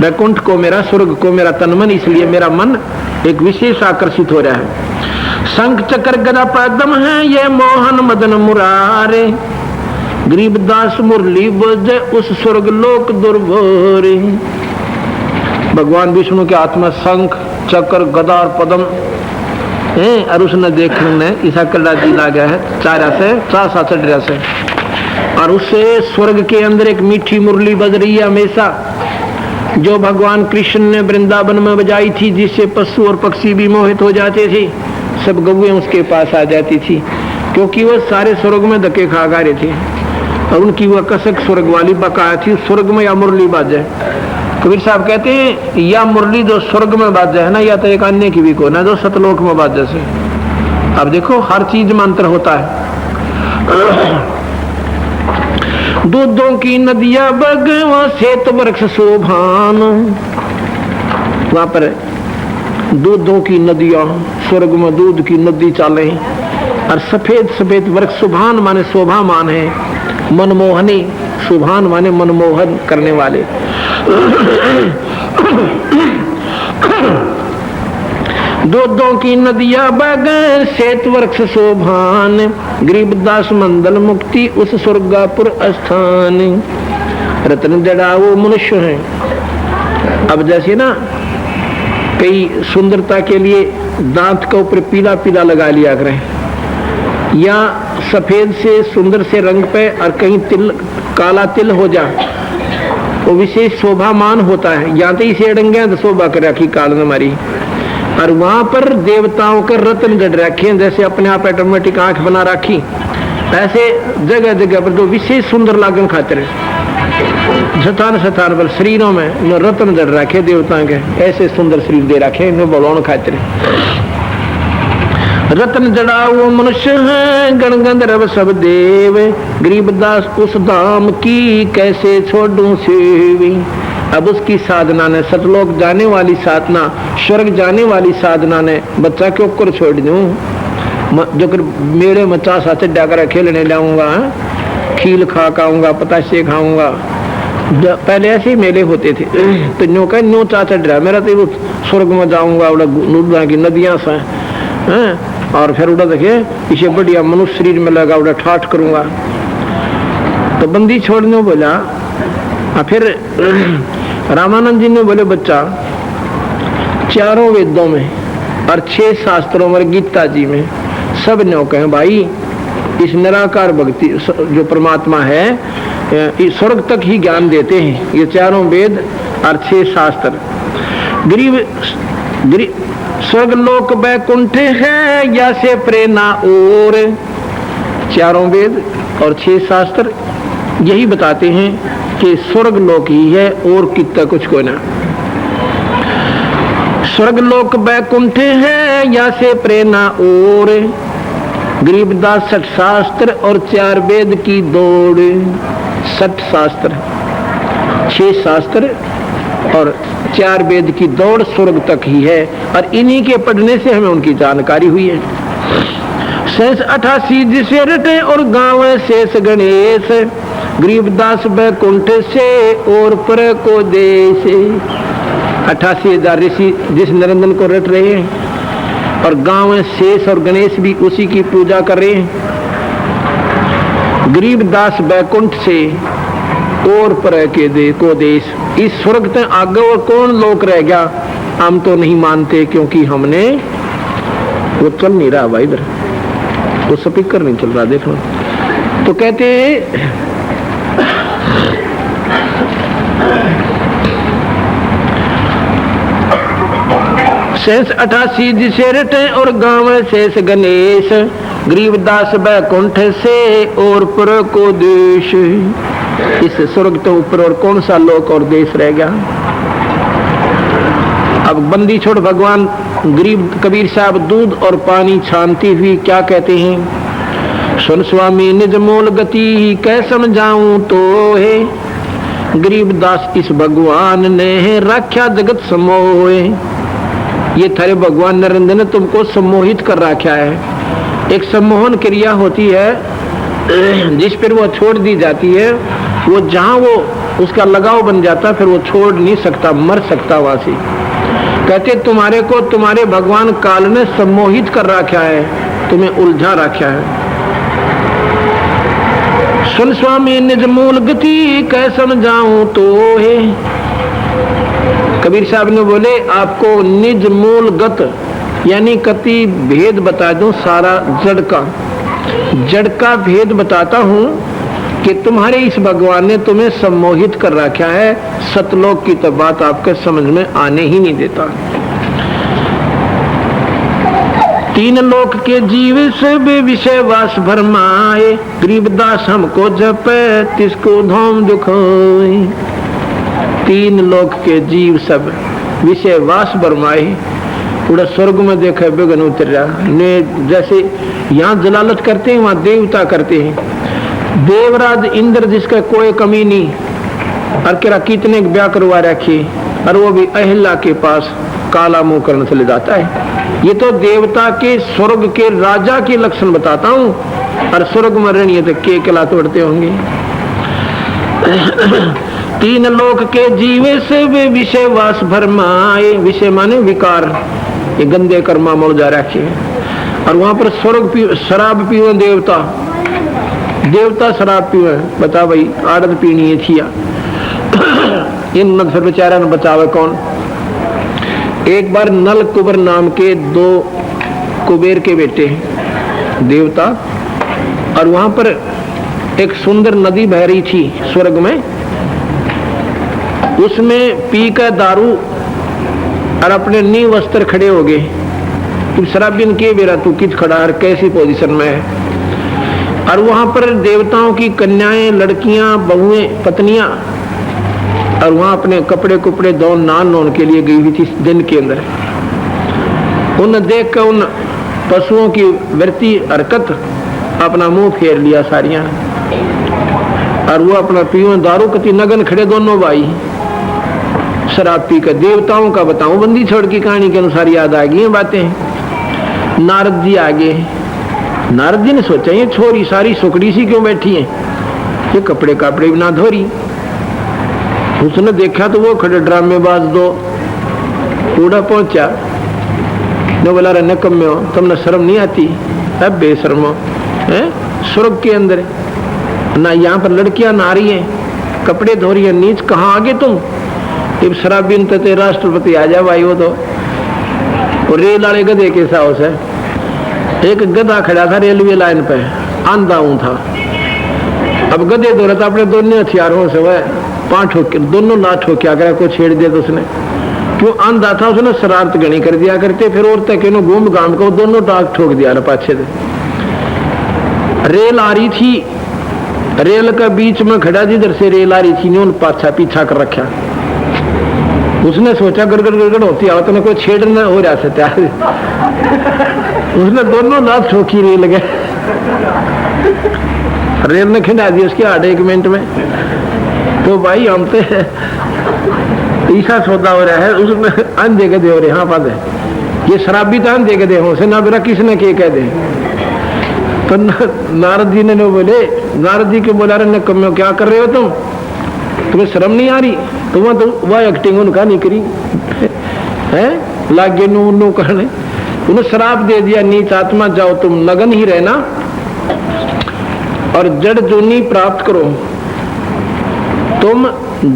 बैकुंठ को मेरा, स्वर्ग को मेरा तन मन, इसलिए मेरा मन एक विशेष आकर्षित हो रहा है। शंख चक्र गदा पद्म है ये मोहन मदन मुरारे, गरीबदास मुरली बजे उस स्वर्ग लोक दुर्भोरे। भगवान विष्णु के हाथ में शंख चक्र गदा और पद्म है, और उसने देखने ईसा कल्ला जी ला गया है चारा से चा चढ़ से, और उससे स्वर्ग के अंदर एक मीठी मुरली बज रही है हमेशा, जो भगवान कृष्ण ने वृंदावन में बजाई थी, जिससे पशु और पक्षी भी मोहित हो जाते थे, सब गौएं उसके पास आ जाती थी, क्योंकि वो सारे स्वर्ग में धक्के खा रहे थे, और उनकी वह कसक स्वर्ग वाली बकाया थी। स्वर्ग में या मुरली बाजे, कबीर साहब कहते हैं या मुरली जो स्वर्ग में बाजे है ना, या तो एक अन्य की भी को ना जो सतलोक में बाजे से। अब देखो हर चीज में अंतर होता है। दूधों की नदियां बगवा श्वेत वृक्ष शोभान, वहां पर दूधों की नदियां, स्वर्ग में दूध की नदी चाले, और सफेद सफेद वृक्ष, शुभान माने शोभामान है, मनमोहनी, शुभान माने मनमोहन करने वाले। दूधों की नदियां बगैर श्वेत वृक्ष शोभान, गरीबदास मंडल मुक्ति उस स्वर्गापुर स्थान। रत्न जड़ा वो मनुष्य है। अब जैसे ना कई सुंदरता के लिए दांत के ऊपर पीला पीला लगा लिया करें, या सफेद से सुंदर से रंग पे और कहीं तिल काला तिल हो जा, वो विशेष शोभामान होता है। या तो इसे अड़ंगे तो शोभा कर रखी काल ने मारी, और वहां पर देवताओं के रत्न जड़ रखे, जैसे अपने आप ऑटोमेटिक आंख बना रखी, ऐसे जगह जगह पर जो विशेष सुंदर लागन खातिर स्थान स्थान पर शरीरों में रत्न जड़ रखे देवताओं के, ऐसे सुंदर शरीर दे रखे इन्हें बोलौन खातिर। रत्न जड़ा वो मनुष्य है गण गंधर्व सब देव, गरीबदास उस धाम की कैसे छोड़ूं सेवी। अब उसकी साधना ने, सतलोक जाने वाली साधना, स्वर्ग जाने वाली साधना ने बच्चा क्यों कर छोड़ दूं, जो कर मेरे मचा सा चड्डा कर खेलने जाऊंगा, खील खा खाऊंगा, पताशे खाऊंगा। पहले ऐसे ही मेले होते थे, तो न्यू का न्यू चा चढ़ रहा मेरा, तो स्वर्ग में जाऊंगा उड़ा की नदियां से, और फिर उड़ा देखे इसे बढ़िया मनुष्य शरीर में लगा उड़ा ठाठ करूंगा। तो बंदी छोड़ने बोला। फिर रामानंद जी ने बोले बच्चा, चारों वेदों में और 6 शास्त्रों में, गीता जी में सब ने कहे भाई इस निराकार भक्ति जो परमात्मा है इस स्वर्ग तक ही ज्ञान देते हैं, ये चारों वेद और 6 शास्त्र। गरीब स्वर्ग लोक बैकुंठ है या से प्रेरणा, और चारों वेद और 6 शास्त्र यही बताते हैं कि स्वर्ग लोक ही है और कितना कुछ को ना। स्वर्ग लोक बैकुंठ है या से प्रेरणा, और गरीबदास 60 शास्त्र और 4 वेद की दौड़। 60 शास्त्र, 6 शास्त्र और 4 वेद की दौड़ स्वर्ग तक ही है, और इन्हीं के पढ़ने से हमें उनकी जानकारी हुई है। शेष 88 जिसे रटे और गाँव शेष गणेश, गरीबदास बैकुंठ से और पर को देश। 88,000 ऋषि जिस निरंजन को रट रहे हैं, और गाँव शेष और गणेश भी उसी की पूजा कर रहे हैं। गरीबदास बैकुंठ से और पर के को देश, इस स्वर्ग तक आगे और कौन लोक रह गया, हम तो नहीं मानते, क्योंकि हमने वो चल नहीं रहा भाई, इधर तो स्पीकर नहीं चल रहा, देखो। तो कहते शेष 88 जिसे रटे और गाँव शेष गणेश, गरीबदास बैकुंठ से और पर को देश। इस स्वर्ग तो ऊपर और कौन सा लोक और देश रह गया। अब बंदी छोड़ भगवान गरीब कबीर साहब दूध और पानी छानती हुई क्या कहते हैं, सुन स्वामी निज मूल गति कै समझाऊं तो है, गरीबदास इस भगवान ने रखा जगत समोहे। ये थारे भगवान नरेंद्र ने तुमको सम्मोहित कर रखा है। एक सम्मोहन क्रिया होती है जिस पर वो छोड़ दी जाती है, वो जहां वो उसका लगाव बन जाता फिर वो छोड़ नहीं सकता, मर सकता वहां से। कहते तुम्हारे को तुम्हारे भगवान काल ने सम्मोहित कर रखा है, तुम्हें उलझा रखा है। सुन स्वामी निज मूल गति कै समझाऊं तो है। कबीर साहब ने बोले आपको निज मूल गत यानी कति भेद बता दूं, सारा जड़ का भेद बताता हूं कि तुम्हारे इस भगवान ने तुम्हें सम्मोहित कर रखा है। सतलोक की तो बात आपके समझ में आने ही नहीं देता। तीन लोक के जीव सब विषय वास भरमाए, गरीबदास हमको जपे तिसको धोम दुखोए। तीन लोक के जीव सब विषय वास भरमाए, पूरा स्वर्ग में देखा बेगन उतर रहा ने, जैसे यहाँ जलालत करते हैं वहां देवता करते हैं। देवराज इंद्र जिसका कोई कमी नहीं, और केरा कितने ब्याह करवा रखे, और वो भी अहिल्या के पास काला मुंह करने चले जाता है। ये तो देवता के स्वर्ग के राजा के लक्षण बताता हूँ, और स्वर्ग में रहनी तो के कला तोड़ते होंगे। तीन लोक के जीवे से वे विषय वास भरमाए, विषय माने विकार, ये गंदे कर्मा मोल जा रखे। और वहां पर स्वर्ग शराब पीवे देवता शराब पीवे, बता भाई आदत पीनी है थिया। इन फिर बेचारा ने बचावे कौन। एक बार नल कुबर नाम के दो कुबेर के बेटे देवता, और वहां पर एक सुंदर नदी बह रही थी स्वर्ग में, उसमें पी कर दारू और अपने नींव वस्त्र खड़े हो गए। तुम शराबिन के बेरा तू किस खड़ा है, कैसी पोजीशन में है। और वहां पर देवताओं की कन्याएं, लड़कियां, बहुएं, पत्नियां, और वहां अपने कपड़े कुपड़े धो नहाने के लिए गई हुई थी दिन के अंदर। उन देख कर उन पशुओं की वृत्ति हरकत अपना मुंह फेर लिया सारियां, और वो अपना पीओ दारू कति नगन खड़े दोनों भाई शराब पी कर। देवताओं का बताऊं बंदी छोड़ की कहानी के अनुसार याद आ गई बातें। नारद जी आगे, नारद जी ने सोचा ये छोरी सारी सुकड़ी सी क्यों बैठी है, ये कपड़े कापड़े भी ना धोरी। उसने देखा तो वो खड़े ड्रामेबाज दो कूड़ा पहुंचा, ने बोला रे नकम्मे हो, तुमने शर्म नहीं आती, अब बेशर्मो है स्वर्ग के अंदर ना, यहाँ पर लड़कियां नहा रही हैं, कपड़े धो रही है, नीच कहाँ आगे तुम। अब शराबीन ते राष्ट्रपति आ जाए भाई। वो तो और रेल वाले गधे के साहस है, एक गधा खड़ा था रेलवे लाइन पे, आंधा था। अब गधे दो रहा था अपने दोनों हथियारों से, वह पांच ठोके दोनों ना ठोक्या करे, को छेड़ दिया तो उसने, क्यों आंधा था उसने शरारत गणी कर दिया करते। फिर और तक घूम घाम को दोनों टाक ठोक दिया पाछे से। रेल आ रही थी, रेल का बीच में खड़ा जिधर से रेल आ रही थी ने उन पाछा पीछा कर रखा। उसने सोचा गड़गड़ गड़गड़ होती आवत ने कोई छेड़ना हो रहा सकता है, उसने दोनों लात ठोकी रेल गए, रेल ने खिंडा दी उसके आधे एक मिनट में। तो भाई हम तो ऐसा सौदा हो रहा है, उसमें अंधे गधे हो रहे। हाँ पद ये शराबी तो अंधे गधे हो से ना बिना किसने के कह दे। तो नारद जी ने बोले, नारद जी के बोला रहे कम्यो क्या कर रहे हो तुम, तुम्हें शर्म नहीं आ रही। तो वह एक्टिंग उनका नहीं करी है, लागे नू करने। उन्हें शराब दे दिया, नीच आत्मा जाओ तुम लगन ही रहना और जड़ जूनी प्राप्त करो, तुम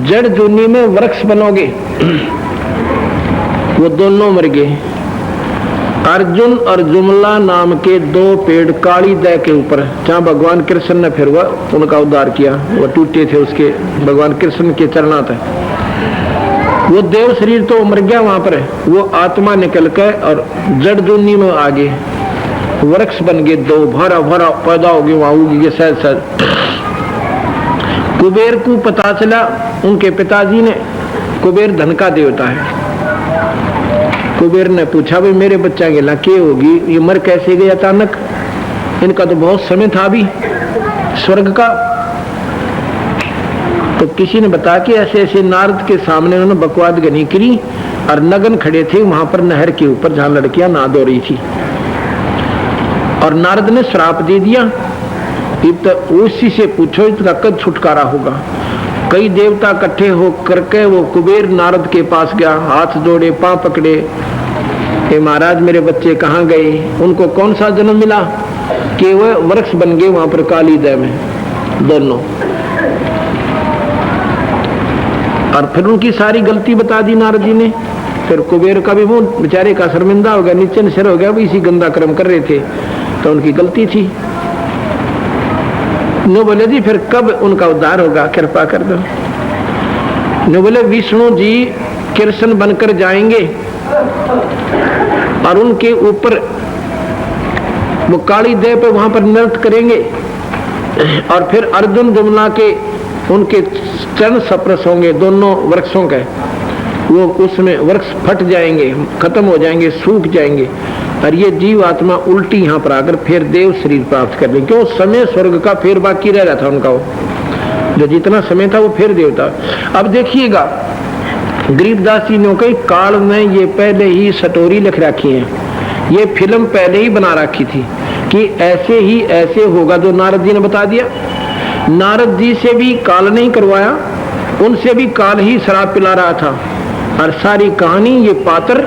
जड़ जूनी में वृक्ष बनोगे। वो दोनों मर गए। अर्जुन और जुमला नाम के दो पेड़ काली दह के ऊपर, जहां भगवान कृष्ण ने फिर वह उनका उद्धार किया, वो टूटे थे उसके भगवान कृष्ण के चरणा थे। वो देव शरीर तो मर गया वहां पर, वो आत्मा निकल के और जड़ दुनिया में आगे वृक्ष बन गए, दो भरा भरा पैदा हो गए वहां उगी सहज सहज। कुबेर को पता चला, उनके पिताजी ने, कुबेर धन का देवता है। कुबेर ने पूछा भाई मेरे बच्चा के ला क्या होगी, ये मर कैसे गए अचानक, इनका तो बहुत समय था अभी स्वर्ग का। तो किसी ने बताया कि ऐसे ऐसे नारद के सामने उन्होंने बकवाद गनी करी और नगन खड़े थे वहां पर नहर के ऊपर जहां लड़कियां नहा धो रही थी, और नारद ने श्राप दे दिया तो उसी से पूछो इसका कब छुटकारा होगा। कई देवता इकट्ठे हो करके वो कुबेर नारद के पास गया, हाथ जोड़े पांव पकड़े, हे महाराज मेरे बच्चे कहाँ गए, उनको कौन सा जन्म मिला कि वह वृक्ष बन गए वहां पर काली दय में दोनों। और फिर उनकी सारी गलती बता दी नारद जी ने। फिर कुबेर का भी मुंह बेचारे का शर्मिंदा हो गया, नीचे निसर हो गया, वो इसी गंदा कर्म कर रहे थे तो उनकी गलती थी। नो बोले जी फिर कब उनका उद्धार होगा, कृपा कर दो। नो बोले विष्णु जी कृष्ण बनकर जाएंगे और उनके ऊपर वो काली देह पे वहां पर नृत्य करेंगे, और फिर अर्जुन जमुना के उनके चरण स्पर्श होंगे दोनों वृक्षों के, वो उसमें वृक्ष फट जाएंगे, खत्म हो जाएंगे, सूख जाएंगे, और ये जीव आत्मा उल्टी यहाँ पर आकर फिर देव शरीर प्राप्त कर लेंगे। क्यों समय स्वर्ग का फिर बाकी रह रहा था उनका, वो जो जितना समय था वो फिर देवता। अब देखिएगा गरीबदास जी ने कई काल में ये पहले ही स्टोरी लिख रखी है, ये फिल्म पहले ही बना रखी थी कि ऐसे ही ऐसे होगा जो नारद जी ने बता दिया। नारद जी से भी काल नहीं करवाया, उनसे भी काल ही शराब पिला रहा था, और सारी कहानी ये पात्र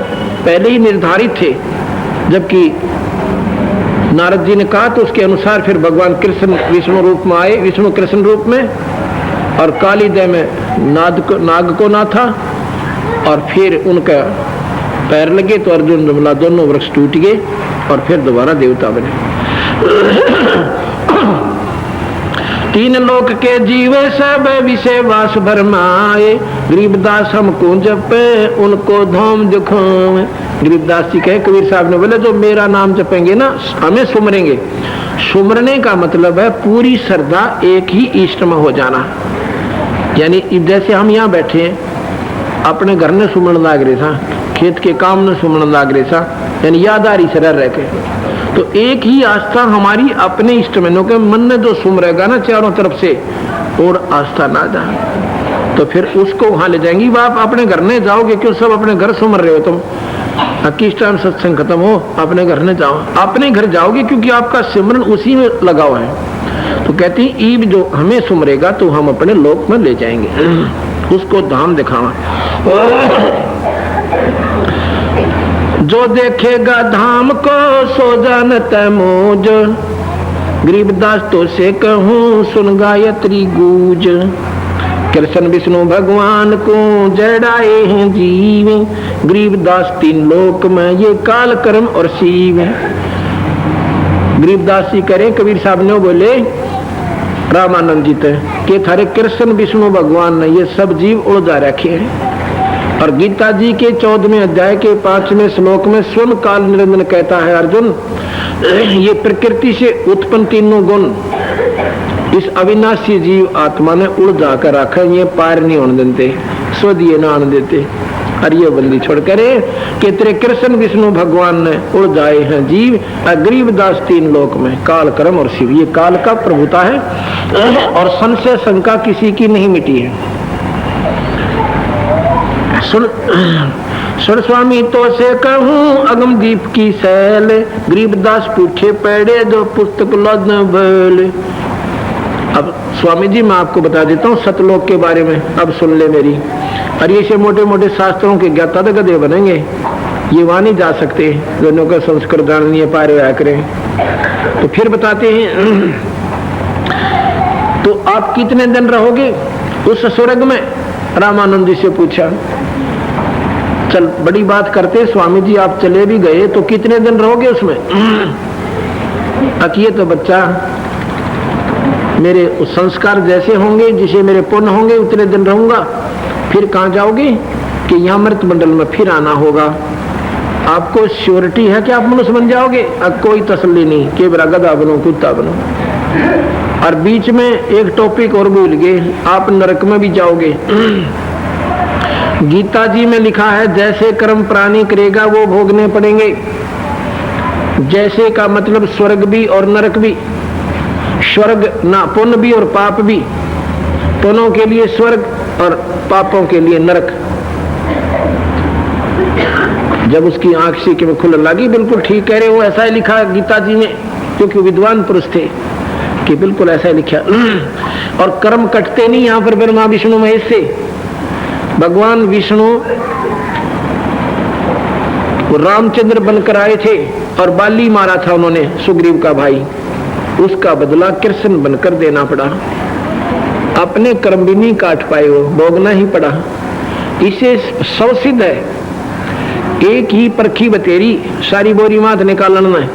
पहले ही निर्धारित थे। जबकि नारद जी ने कहा तो उसके अनुसार फिर भगवान कृष्ण विष्णु रूप में आए, विष्णु कृष्ण रूप में, और काली देह में नाग को ना था, और फिर उनका पैर लगे तो अर्जुन जमुना दोनों वृक्ष टूट गए और फिर दोबारा देवता बने। तीन लोक के जीवे सब विषय वास भरमाए, गरीबदास हमको जपे उनको धाम दिखावे। गरीबदास जी कहे, कबीर साहब ने बोले जो मेरा नाम जपेंगे ना हमें सुमरेंगे। सुमरने का मतलब है पूरी श्रद्धा एक ही इष्ट में हो जाना। यानी जैसे हम यहाँ बैठे हैं, अपने घर ने सुमरन लाग रहे था, खेत के काम ने सुमरन लाग रहे था, यानी यादारी से रह के, तो एक ही आस्था हमारी अपने इष्ट में के मन में जो सुमरेगा ना चारों तरफ से, और आस्था ना जा तो फिर उसको वहां ले जाएंगी। आप अपने घर नहीं जाओगे, क्यों सब अपने घर सुमर रहे हो तुम, किस टाइम सत्संग खत्म हो अपने घर न जाओ, अपने घर जाओगे क्योंकि आपका सिमरन उसी में लगा हुआ है। तो कहती ईब जो हमें सुमरेगा तो हम अपने लोक में ले जाएंगे, उसको धाम दिखावा। जो देखेगा धाम को सो जानत मोज, गरीबदास तो से कहूँ सुन गायत्री गूंज। कृष्ण विष्णु भगवान को जड़ाए हैं जीव, गरीबदास तीन लोक में ये काल कर्म और शिव। गरीबदास जी करें, कबीर साहब ने बोले रामानंद जी थे कि थारे कृष्ण विष्णु भगवान ने ये सब जीव उलझा रखे हैं। और गीता जी के 14वें अध्याय के 5वें श्लोक में स्वयं काल निरंजन कहता है, अर्जुन ये प्रकृति से उत्पन्न तीनों गुण इस अविनाशी जीव आत्मा ने उलझा कर रखा, ये पार नहीं होने देते, स्वदीय ना आने देते। और ये बंदी छोड़ करे कि तेरे कृष्ण विष्णु भगवान ने उलझाए हैं जीव, गरीबदास तीन लोक में काल कर्म और शिव। ये काल का प्रभुता है और संशय शंका किसी की नहीं मिटी है। सुन स्वामी तो से कहूँ अगमदीप की सैल, गरीबदास पूछे पढ़े जो पुस्तक लद बोल। अब स्वामी जी मैं आपको बता देता हूँ सतलोक के बारे में, अब सुन ले मेरी। और ये से मोटे मोटे शास्त्रों के ज्ञाता तो गधे बनेंगे, ये वहां नहीं जा सकते दोनों का संस्कृत जाननीय पारे आया करें। तो फिर बताते हैं, तो आप कितने दिन रहोगे उस स्वर्ग में? रामानंद जी से पूछा। चल बड़ी बात करते स्वामी जी, आप चले भी गए तो कितने दिन रहोगे उसमें? अकिए तो बच्चा मेरे संस्कार जैसे होंगे, जिसे मेरे पुण्य होंगे उतने दिन रहूंगा, फिर कहाँ जाओगे कि यहाँ मृत मंडल में फिर आना होगा। आपको श्योरिटी है कि आप मनुष्य बन जाओगे? कोई तसल्ली नहीं कि मेरा गधा बनो कुत्ता बनो। और बीच में एक टॉपिक और भूल गए, आप नरक में भी जाओगे। गीता जी में लिखा है जैसे कर्म प्राणी करेगा वो भोगने पड़ेंगे। जैसे का मतलब स्वर्ग भी और नरक भी। स्वर्ग ना पुण्य भी और पाप भी, पुण्यों के लिए स्वर्ग और पापों के लिए नरक। जब उसकी आंख सी के में खुल लगी, बिल्कुल ठीक कह रहे हो, ऐसा ही लिखा गीता जी में, क्योंकि विद्वान पुरुष थे कि बिल्कुल ऐसा ही लिखा। और कर्म कटते नहीं यहाँ पर ब्रह्मा विष्णु महेश से। भगवान विष्णु रामचंद्र बनकर आए थे और बाली मारा था उन्होंने, सुग्रीव का भाई, उसका बदला कृष्ण बनकर देना पड़ा। अपने कर्म भी नहीं काट पाए, वो भोगना ही पड़ा। इसे सौसिद्ध है, एक ही परखी बतेरी सारी बोरी मात निकालना है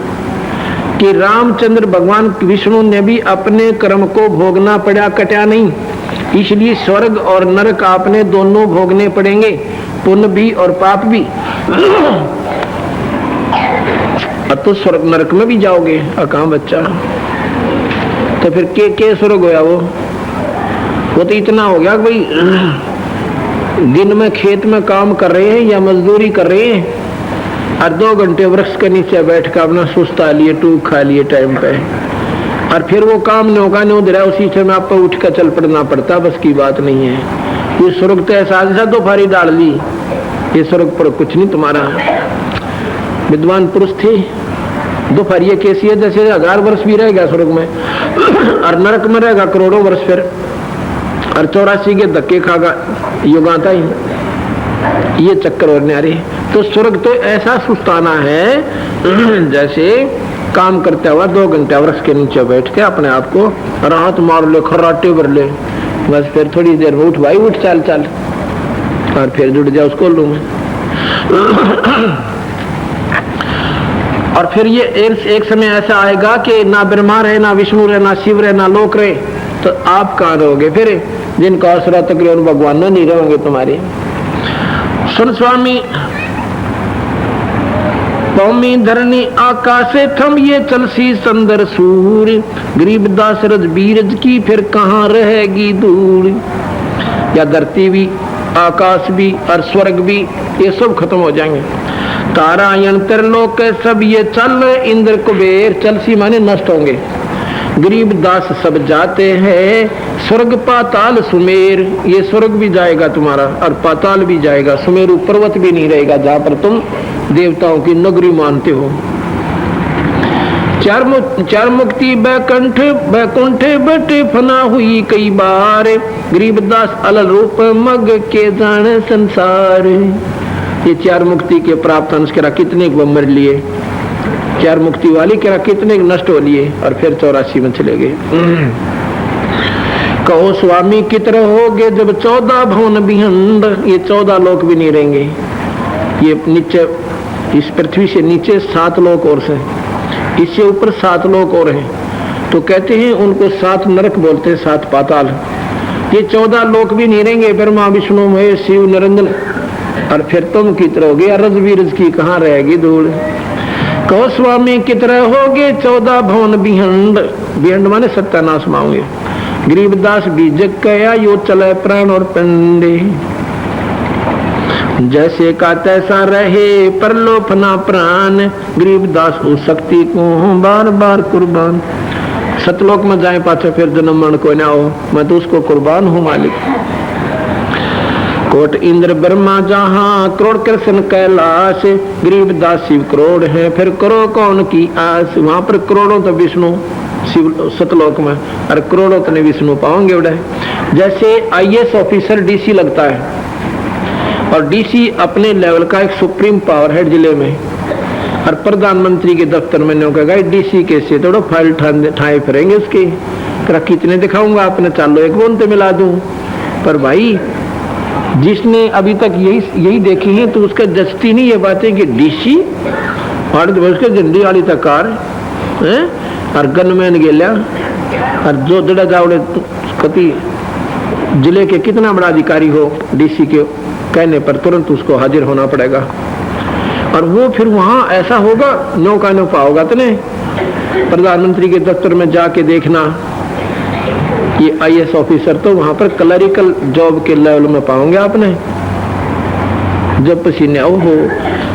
कि रामचंद्र भगवान विष्णु ने भी अपने कर्म को भोगना पड़ा, कटा नहीं। इसलिए स्वर्ग और नरक आपने दोनों भोगने पड़ेंगे, पुण्य भी और पाप भी। अब तो स्वर्ग नरक में भी जाओगे, कहाँ बच्चा। तो फिर के स्वर्ग होया वो तो इतना हो गया कि भाई दिन में खेत में काम कर रहे हैं या मजदूरी कर रहे हैं और 2 घंटे वृक्ष के नीचे बैठ कर अपना सुस्ता लिए, टूक खा लिए टाइम पे, और फिर वो काम नहीं होगा, नहीं उधर उसी से में आपको उठ कर चल पड़ना पड़ता। बस की बात नहीं है। ये स्वर्ग तो ऐसा तो फारी डाल ली, ये स्वर्ग पर कुछ नहीं तुम्हारा। विद्वान पुरुष थे, दोपहरिया कैसी है जैसे 1000 वर्ष भी रहेगा स्वर्ग में और नरक में रहेगा करोड़ों वर्ष, फिर और 84 के धक्के खागा युगाता ही। ये चक्कर और न्यारे। तो स्वर्ग तो ऐसा सुस्ताना है जैसे काम करते हुआ 2 घंटे वृक्ष के नीचे बैठ के अपने आप को राहत मार ले, खर्राटे भर ले, बस फिर थोड़ी देर में उठ भाई उठ, चल चल, और फिर जुड़ जाओ उसको लू में। और फिर ये एक समय ऐसा आएगा कि ना ब्रह्मा रहे, ना विष्णु रहे, ना शिव रहे, ना लोक रहे, तो आप कहाँ रहोगे फिर? जिनका आसरा तकरीबन भगवान नहीं रहोगे तुम्हारे। सुन स्वामी, कौमी धरनी आकाशे थम ये चलसी संदर सूर, गरीबदास रज बीरज की फिर कहाँ रहेगी दूर। या धरती भी, आकाश भी और स्वर्ग भी, ये सब खत्म हो जाएंगे। तारायण त्रिलोक सब ये चल, इंद्र कुबेर चलसी माने नष्ट होंगे। गरीब दास सब जाते हैं, स्वर्ग पाताल सुमेर, ये स्वर्ग भी जाएगा तुम्हारा और पाताल भी जाएगा। सुमेरु पर्वत भी नहीं रहेगा जहां पर तुम देवताओं की नगरी मानते हो। चार मुक्ति बैकुंठ बैकुंठ बटे फना हुई कई बार, गरीबदास अलल रूप मग के जाने संसार। ये 4 मुक्ति के प्राप्त अंश करा कितने को मर लिए, 4 मुक्ति वाली करा कितने नष्ट हो लिए और फिर 84 में चले गए। कहो स्वामी कितने होगे जब 14 भवन बिहंड, ये 14 लोक भी नहीं रहेंगे। ये नीचे इस पृथ्वी से नीचे 7 लोक और से, इससे ऊपर 7 लोक और हैं। तो कहते हैं उनको 7 नरक बोलते हैं, 7 पाताल। ये 14 लोक भी नहीं रहेंगे, ब्रह्मा विष्णु महेश शिव निरंजन। और फिर तुम कितने होगे, रज बीरज की कहाँ रहेगी धूल। कहो स्वामी कितने होगे 14 भवन बिहंड, बिहंड माने सत्यानाश मांगे। गरीबदास बीजक कया यो चले प्राण और पंडे, जैसे का तैसा रहे परलोफना प्राण। गरीबदास हो शक्ति को बार बार कुर्बान। सतलोक में जाए पाछे फिर जन्म मरण को ना हो, मैं तो उसको कुर्बान हूँ मालिक। कोट इंद्र ब्रह्मा जहाँ करोड़ कृष्ण कैलाश, गरीबदास शिव करोड़ है फिर करो कौन की आस। वहां पर करोड़ों तो विष्णु शिव सतलोक में, और करोड़ों तो विष्णु पाओगे उड़े। जैसे IAS ऑफिसर DC लगता है, और DC अपने लेवल का एक सुप्रीम पावर है जिले में, और प्रधानमंत्री के दफ्तर में नहीं कहेगा DC कैसे थोड़ा फाइल ठाए फिरेंगे उसके, कितने दिखाऊंगा आपने, चालो एक बोन तो मिला दूं। पर भाई जिसने अभी तक यही देखी है तो उसका जचती नहीं ये बातें कि DC और उसके झंडी वाली तक कार है और गनमैन गेल्या और जो दड़ा जावड़े कति जिले के कितना बड़ा अधिकारी हो, डीसी के कहने पर तुरंत उसको हाजिर होना पड़ेगा। और वो फिर वहां ऐसा होगा नौका नौका होगा। तो नहीं, प्रधानमंत्री के दफ्तर में जाके देखना, ये आईएएस ऑफिसर तो वहां पर क्लरिकल जॉब के लेवल में पाओगे आपने, जब पसीने हो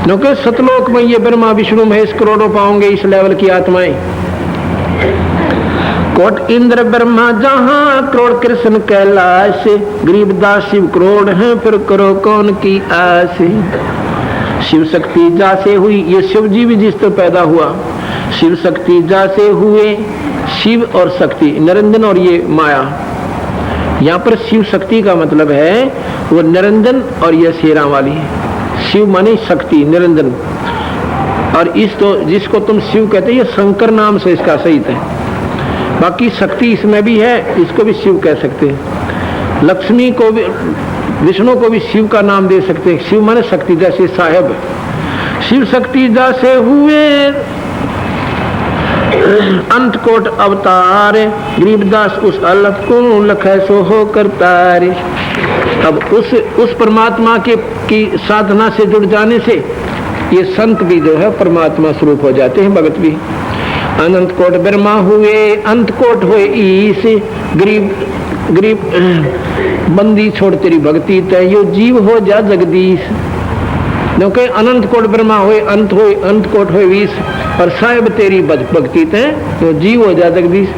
क्योंकि सतलोक में ये ब्रह्मा विष्णु महेश करोड़ों पाओगे इस लेवल की आत्माएं। कोट इंद्र ब्रह्मा जहां करोड़ कृष्ण कैलाश, गरीबदास शिव करोड़ हैं फिर करो कौन की आस। शिव शक्ति जासे हुई, ये शिव जी भी जिस तरह पैदा हुआ, शिव शक्ति जासे हुए, शिव और शक्ति निरंजन और ये माया। यहाँ पर शिव शक्ति का मतलब है वो निरंजन और ये शेरा वाली। शिव माने शक्ति, निरंजन। और इस तो जिसको तुम शिव कहते हैं ये शंकर नाम से इसका सहित है। बाकी शक्ति इसमें भी है, इसको भी शिव कह सकते हैं। लक्ष्मी को भी, विष्णु को भी शिव का नाम दे सकते हैं। शिव माने शक्ति, जैसे साहेब शिव शक्ति जैसे हुए अंत कोट अवतार, गरीबदास उस अलग को लखै सो हो करतार। अब उस परमात्मा की साधना से जुड़ जाने से ये संत भी जो है परमात्मा स्वरूप हो जाते हैं, भगत भी। अनंत कोट ब्रह्मा हुए, अंत कोट हुए ईश, गरीब बंदी छोड़ तेरी भक्ति तय, यो जीव हो जा जगदीश। क्योंकि अनंत कोट ब्रह्मा हुए, अंत कोट हुए ईश, और साहेब तेरी भक्ति तय, यो जीव हो जा जगदीश।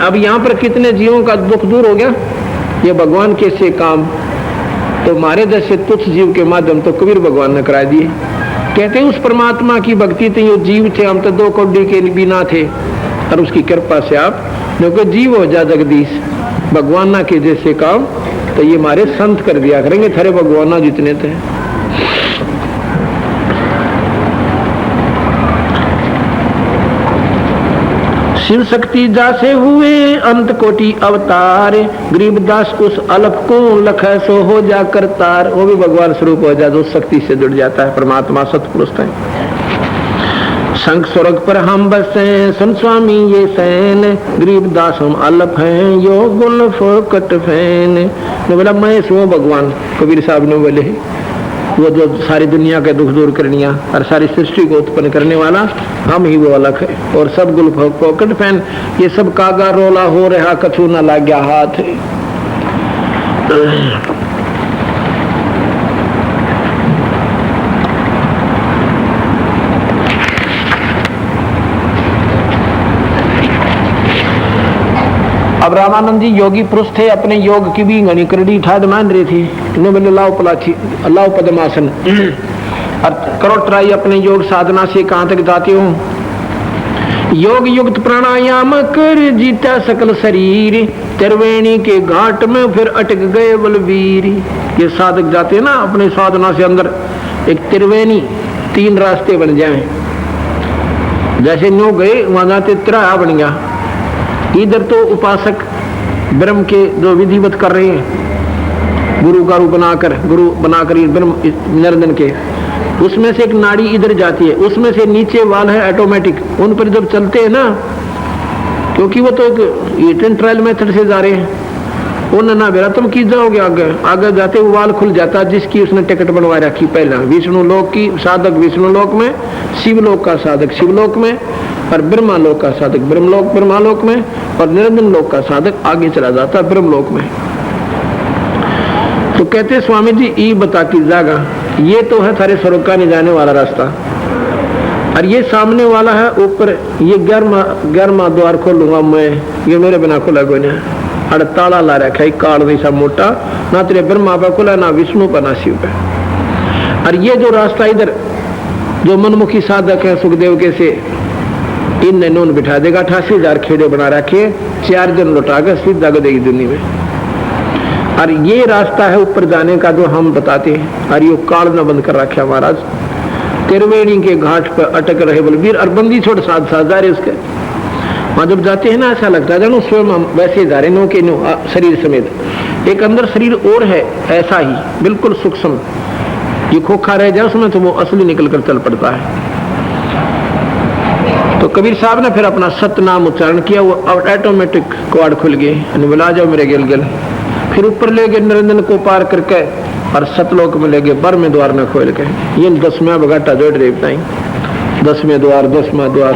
अब यहाँ पर कितने जीवों का दुख दूर हो गया, ये भगवान के से काम तो हमारे जैसे तुच्छ जीव के माध्यम तो कबीर भगवान ने करा दिए। कहते हैं उस परमात्मा की भक्ति थे, यो जीव थे, हम तो 2 कौड़ी के बिना थे, और उसकी कृपा से आप क्योंकि जीव हो जा जगदीश। भगवान ना के जैसे काम तो ये हमारे संत कर दिया करेंगे, थारे भगवान ना जितने थे। शिव शक्ति जासे हुए अंत कोटि अवतार, गरीबदास उस अलप को लखै सो हो जा करतार। वो भी भगवान स्वरूप हो जा, जो शक्ति से जुड़ जाता है, परमात्मा सतपुरुष है। शंख स्वर्ग पर हम बसे, सुन स्वामी ये सैन, गरीबदास हम अलप हैं, यो गुल फोकट फैन। ने बोला मैं सो भगवान, कबीर साहब ने बोले वो जो सारी दुनिया के दुख दूर करनिया और सारी सृष्टि को उत्पन्न करने वाला हम ही वो अलग है। और सब गुल फोकट फैन, ये सब कागा रोला हो रहा कछु न लाग गया हाथ। अब रामानंद जी योगी पुरुष थे, अपने योग की भी घनी करड़ी ठाड मान रहे थे। इन्होंने बोले लाओ पद्मासन और करो ट्राई अपने योग साधना से कहां तक जाते हो। योग युक्त प्राणायाम कर जीता सकल शरीर, त्रिवेणी के घाट में फिर अटक गए बलवीर। ये साधक जाते हैं ना अपने साधना से अंदर एक त्रिवेणी, 3 रास्ते बन जाए। जैसे न्यू गए वहां जाते त्रिया बन गया। इधर तो उपासक ब्रह्म के जो विधिवत कर रहे हैं, गुरु बनाकर ब्रह्म निरंजन के, उसमें से एक नाड़ी इधर जाती है, उसमें से नीचे वाल है ऑटोमेटिक, उन पर जब चलते हैं ना, क्योंकि वो तो एक ट्रायल मेथड से जा रहे हैं, उन्हें ना बेरा तुम की जाओगे आगे जाते वो वाल खुल जाता जिसकी उसने टिकट बनवा रखी पहला। विष्णु लोक की साधक विष्णु लोक में, शिवलोक का साधक शिवलोक में, और ब्रह्मालोक का साधक ब्रह्मालोक में, और निरंजन लोक का साधक आगे चला जाता ब्रह्मलोक में। तो कहते स्वामी जी ई बता की जागा, ये तो है थारे स्वर्ग का नहीं जाने वाला रास्ता, और ये सामने वाला है ऊपर, ये 11वां द्वार खोलूंगा मैं, ये मेरे बिना खुला कोई नहीं। अड़ ताला ला रखा है काल जैसा मोटा, ना तेरे ब्रह्मा पे खुला, ना विष्णु पर, ना शिव पे। और ये जो रास्ता इधर जो मनमुखी साधक है सुखदेव के से, इन नून बिठा देगा, 88,000 खेड़े बना रखे, 4 जन लौटा कर सीधा गदेगी दुनिया में। और ये रास्ता है ऊपर जाने का जो हम बताते हैं, और ये काल न बंद कर रखा महाराज। त्रिवेणी के घाट पर अटक रहे बलबीर, और बंदी छोड़ साथ जा रहे उसके। वहां जब जाते हैं ना ऐसा लगता है जानो स्वयं हम वैसे जा रहे नो के नो शरीर समेत। एक अंदर शरीर और है ऐसा ही बिल्कुल सूक्ष्म, ये खोखा रह जाए उसमें तो वो असली निकल कर चल पड़ता है। तो कबीर साहब ने फिर अपना सतनाम उच्चारण किया, वो ऑटोमेटिक क्वाड खुल गए, बोला जाओ मेरे गिल गिल। फिर ऊपर ले गए निरंजन को पार करके और सतलोक में ले गए बर में द्वार न खोल के। ये 10वां बगाटा जोड़ रहे बताई 10वें द्वार 10वां द्वार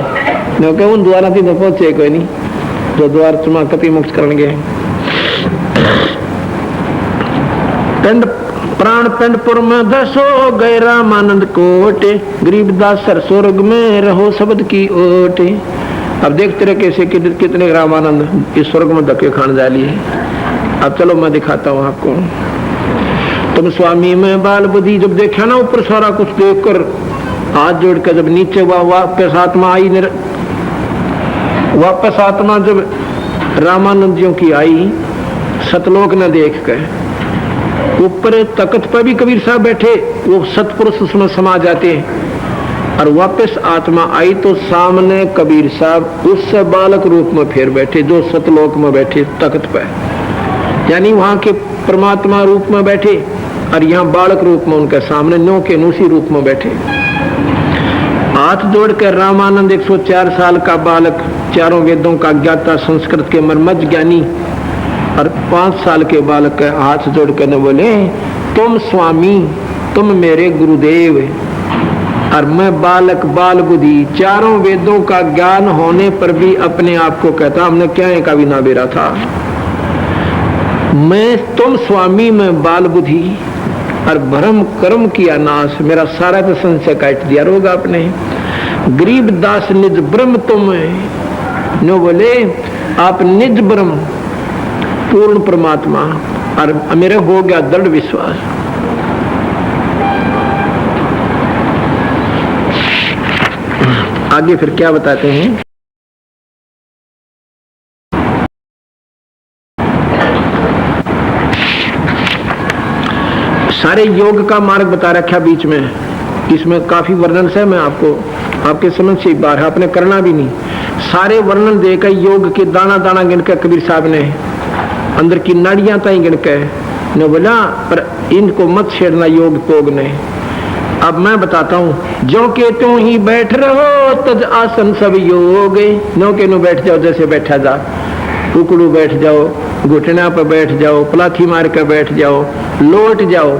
न उन द्वारा थी तो पहुंचे कोई नहीं जो द्वार चुमा कति मुक्त कर गए। पिंड प्राण पिंडपुर में दसो गए रामानंद कोटे गरीबदास सर स्वर्ग में रहो शब्द की ओटे। अब देखते रहे कैसे कितने रामानंद इस स्वर्ग में धक्के खाने जा लिए। अब चलो मैं दिखाता हूँ आपको। तुम स्वामी में बाल बुद्धि जब देखा ना ऊपर सारा कुछ देखकर हाथ जोड़ कर जब नीचे वापस आत्मा आई वापस आत्मा जब रामानंद जियों की आई सतलोक न देख कर ऊपर तख्त पर भी कबीर साहब बैठे वो सतपुरुष उसमें समा जाते हैं और वापस आत्मा आई तो सामने कबीर साहब उस बालक रूप में फिर बैठे जो सतलोक में बैठे तख्त पर, यानी वहां के परमात्मा रूप में बैठे और यहाँ बालक रूप में उनके सामने नो के नूसी रूप में बैठे। हाथ जोड़कर रामानंद 104 साल का बालक चारों वेदों का ज्ञाता संस्कृत के मर्मज्ञ ज्ञानी और 5 साल के बालक के हाथ जोड़कर न बोले तुम स्वामी तुम मेरे गुरुदेव और मैं बालक बाल बुद्धि चारों वेदों का ज्ञान होने पर भी अपने आप को कहता हमने क्या का भी ना बेरा था। मैं तुम स्वामी में बाल बुद्धि और भ्रम कर्म किया नाश मेरा सारा तो संशय काट दिया रोग आपने। गरीब दास निज ब्रह्म तुम नो बोले आप निज ब्रह्म पूर्ण परमात्मा और मेरे हो गया दृढ़ विश्वास। आगे फिर क्या बताते हैं। सारे योग का मार्ग बता रखा बीच में, इसमें काफी वर्णन से मैं आपको आपके समझ से बार है आपने करना भी नहीं। सारे वर्णन देकर योग के दाना दाना गिनकर कबीर साहब ने अंदर की नाड़ियां ताई गिनकर ने बोला पर इनको मत छेड़ना योग पोग ने। अब मैं बताता हूँ जो के त्यों ही बैठ रहो तज आसन सब योग नो के नो बैठ जाओ जैसे बैठा जा उकड़ू बैठ जाओ घुटना पर बैठ जाओ पलाथी मार कर बैठ जाओ लौट जाओ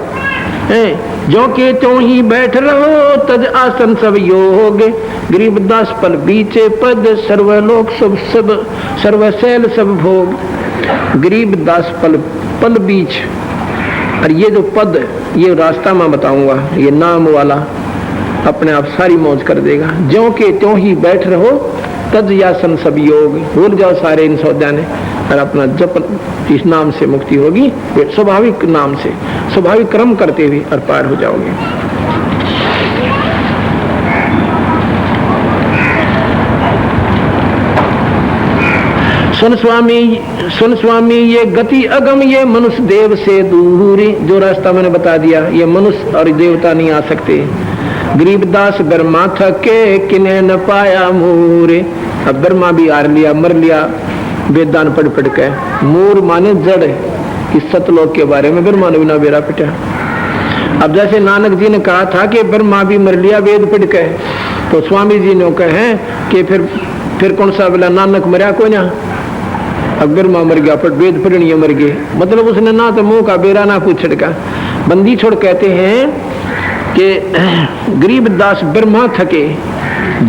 जो के त्यों ही बैठ रहो तज आसन सब योग गरीबदास पल बीचे पद सर्वलोक सब सब सर्वशैल सब भोग। गरीबदास पल पल बीच और ये जो पद ये रास्ता मैं बताऊंगा ये नाम वाला अपने आप सारी मौज कर देगा। ज्यों के त्यों ही बैठ रहो तज यासन सब योग भूल जाओ सारे इन सौदा ने और अपना जप इस नाम से मुक्ति होगी स्वाभाविक नाम से स्वाभाविक कर्म करते हुए और पार हो जाओगे। सुन स्वामी ये गति अगम ये मनुष्य देव से दूरी जो रास्ता मैंने बता दिया ये मनुष्य और देवता नहीं आ सकते। गरीबदास ब्रह्मा थके किने न पाया मूरे। अब ब्रह्मा भी हार लिया मर लिया वेदान पढ़ पढ़ के। मूर माने जड़ इस सतलोक के बारे में ब्रह्मा ने बिना बेरा पिटा। अब जैसे नानक जी ने कहा था कि ब्रह्मा भी मर लिया वेद पढ़ के तो स्वामी जी ने कहे कि फिर कौन सा बोला नानक मरा को ना अब ब्रह्मा मर गया पर वेद पढ़नी मर गए मतलब उसने ना तो मुंह का बेरा ना कुछ छिड़का। बंदी छोड़ कहते हैं कि गरीबदास ब्रह्मा थके